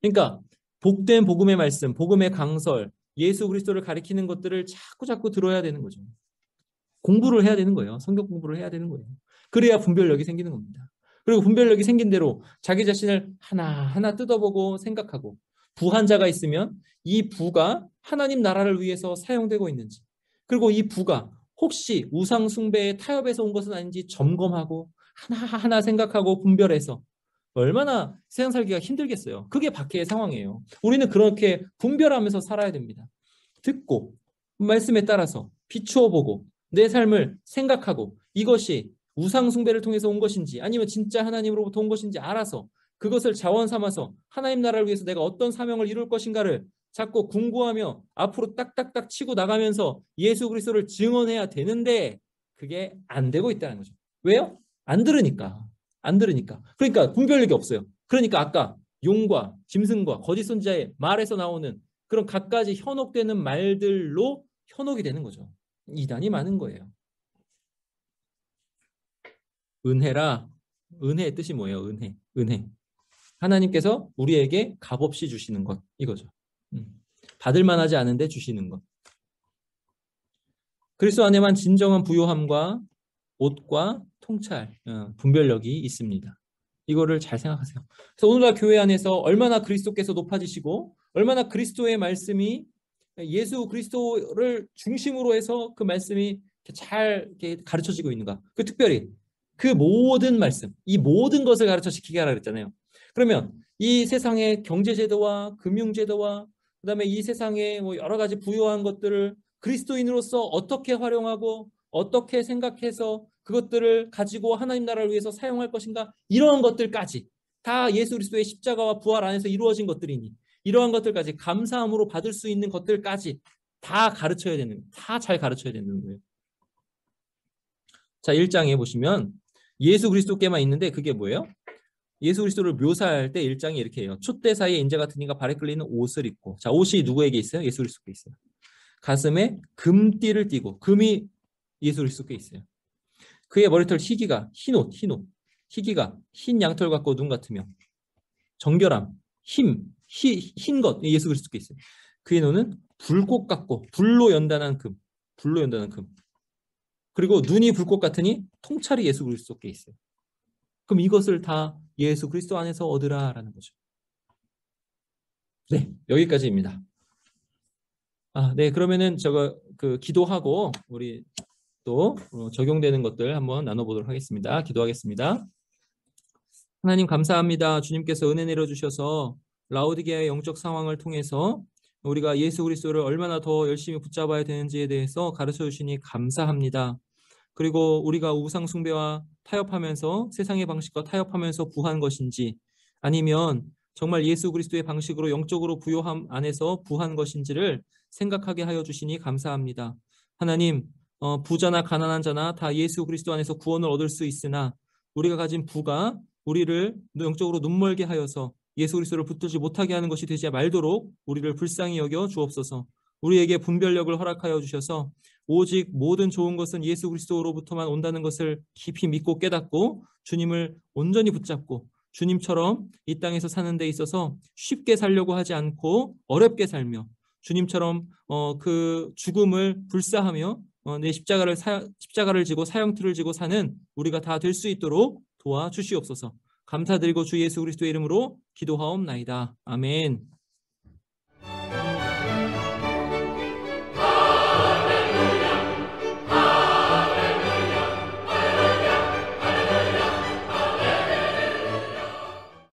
S1: 그러니까 복된 복음의 말씀, 복음의 강설, 예수 그리스도를 가리키는 것들을 자꾸 들어야 되는 거죠. 공부를 해야 되는 거예요. 성경 공부를 해야 되는 거예요. 그래야 분별력이 생기는 겁니다. 그리고 분별력이 생긴 대로 자기 자신을 하나하나 뜯어보고 생각하고, 부한 자가 있으면 이 부가 하나님 나라를 위해서 사용되고 있는지, 그리고 이 부가 혹시 우상 숭배의 타협에서 온 것은 아닌지 점검하고 하나하나 생각하고 분별해서, 얼마나 세상 살기가 힘들겠어요. 그게 박해의 상황이에요. 우리는 그렇게 분별하면서 살아야 됩니다. 듣고 말씀에 따라서 비추어 보고 내 삶을 생각하고, 이것이 우상 숭배를 통해서 온 것인지 아니면 진짜 하나님으로부터 온 것인지 알아서 그것을 자원 삼아서 하나님 나라를 위해서 내가 어떤 사명을 이룰 것인가를 자꾸 궁구하며 앞으로 딱딱딱 치고 나가면서 예수 그리스도를 증언해야 되는데, 그게 안 되고 있다는 거죠. 왜요? 안 들으니까. 안 들으니까. 그러니까 분별력이 없어요. 그러니까 아까 용과 짐승과 거짓 선지자의 말에서 나오는 그런 갖가지 현혹되는 말들로 현혹이 되는 거죠. 이단이 많은 거예요. 은혜라. 은혜의 뜻이 뭐예요? 은혜. 하나님께서 우리에게 값없이 주시는 것, 이거죠. 받을 만하지 않은데 주시는 것. 그리스도 안에만 진정한 부요함과 옷과 통찰, 분별력이 있습니다. 이거를 잘 생각하세요. 그래서 오늘날 교회 안에서 얼마나 그리스도께서 높아지시고 얼마나 그리스도의 말씀이 예수 그리스도를 중심으로 해서 그 말씀이 잘 가르쳐지고 있는가. 그 특별히 그 모든 말씀, 이 모든 것을 가르쳐지키게 하라 그랬잖아요. 그러면 이 세상의 경제제도와 금융제도와 그다음에 이 세상의 뭐 여러 가지 부유한 것들을 그리스도인으로서 어떻게 활용하고 어떻게 생각해서 그것들을 가지고 하나님 나라를 위해서 사용할 것인가, 이러한 것들까지 다 예수 그리스도의 십자가와 부활 안에서 이루어진 것들이니 이러한 것들까지 감사함으로 받을 수 있는 것들까지 다 가르쳐야 되는, 다 잘 가르쳐야 되는 거예요. 자, 1장에 보시면 예수 그리스도께만 있는데 그게 뭐예요? 예수 그리스도를 묘사할 때 1장이 이렇게 해요. 촛대 사이에 인자 같은 이가 발에 끌리는 옷을 입고. 자, 옷이 누구에게 있어요? 예수 그리스도께 있어요. 가슴에 금띠를 띠고, 금이 예수 그리스도께 있어요. 그의 머리털 희기가 흰 옷, 희기가 흰 양털 같고 눈 같으며 정결함, 흰 것, 예수 그리스도께 있어요. 그의 눈은 불꽃 같고 불로 연단한 금. 그리고 눈이 불꽃 같으니 통찰이 예수 그리스도께 있어요. 그럼 이것을 다 예수 그리스도 안에서 얻으라라는 거죠. 네, 여기까지입니다. 네, 그러면은 기도하고 우리 또 적용되는 것들 한번 나눠보도록 하겠습니다. 기도하겠습니다. 하나님 감사합니다. 주님께서 은혜 내려주셔서 라오디게아의 영적 상황을 통해서 우리가 예수 그리스도를 얼마나 더 열심히 붙잡아야 되는지에 대해서 가르쳐 주시니 감사합니다. 그리고 우리가 우상 숭배와 타협하면서 세상의 방식과 타협하면서 부한 것인지, 아니면 정말 예수 그리스도의 방식으로 영적으로 부요함 안에서 부한 것인지를 생각하게 하여 주시니 감사합니다. 하나님, 부자나 가난한 자나 다 예수 그리스도 안에서 구원을 얻을 수 있으나 우리가 가진 부가 우리를 영적으로 눈멀게 하여서 예수 그리스도를 붙들지 못하게 하는 것이 되지 말도록 우리를 불쌍히 여겨 주옵소서. 우리에게 분별력을 허락하여 주셔서 오직 모든 좋은 것은 예수 그리스도로부터만 온다는 것을 깊이 믿고 깨닫고 주님을 온전히 붙잡고 주님처럼 이 땅에서 사는 데 있어서 쉽게 살려고 하지 않고 어렵게 살며 주님처럼 그 죽음을 불사하며 내 십자가를 지고 사형틀을 지고 사는 우리가 다 될 수 있도록 도와주시옵소서. 감사드리고 주 예수 그리스도의 이름으로 기도하옵나이다. 아멘.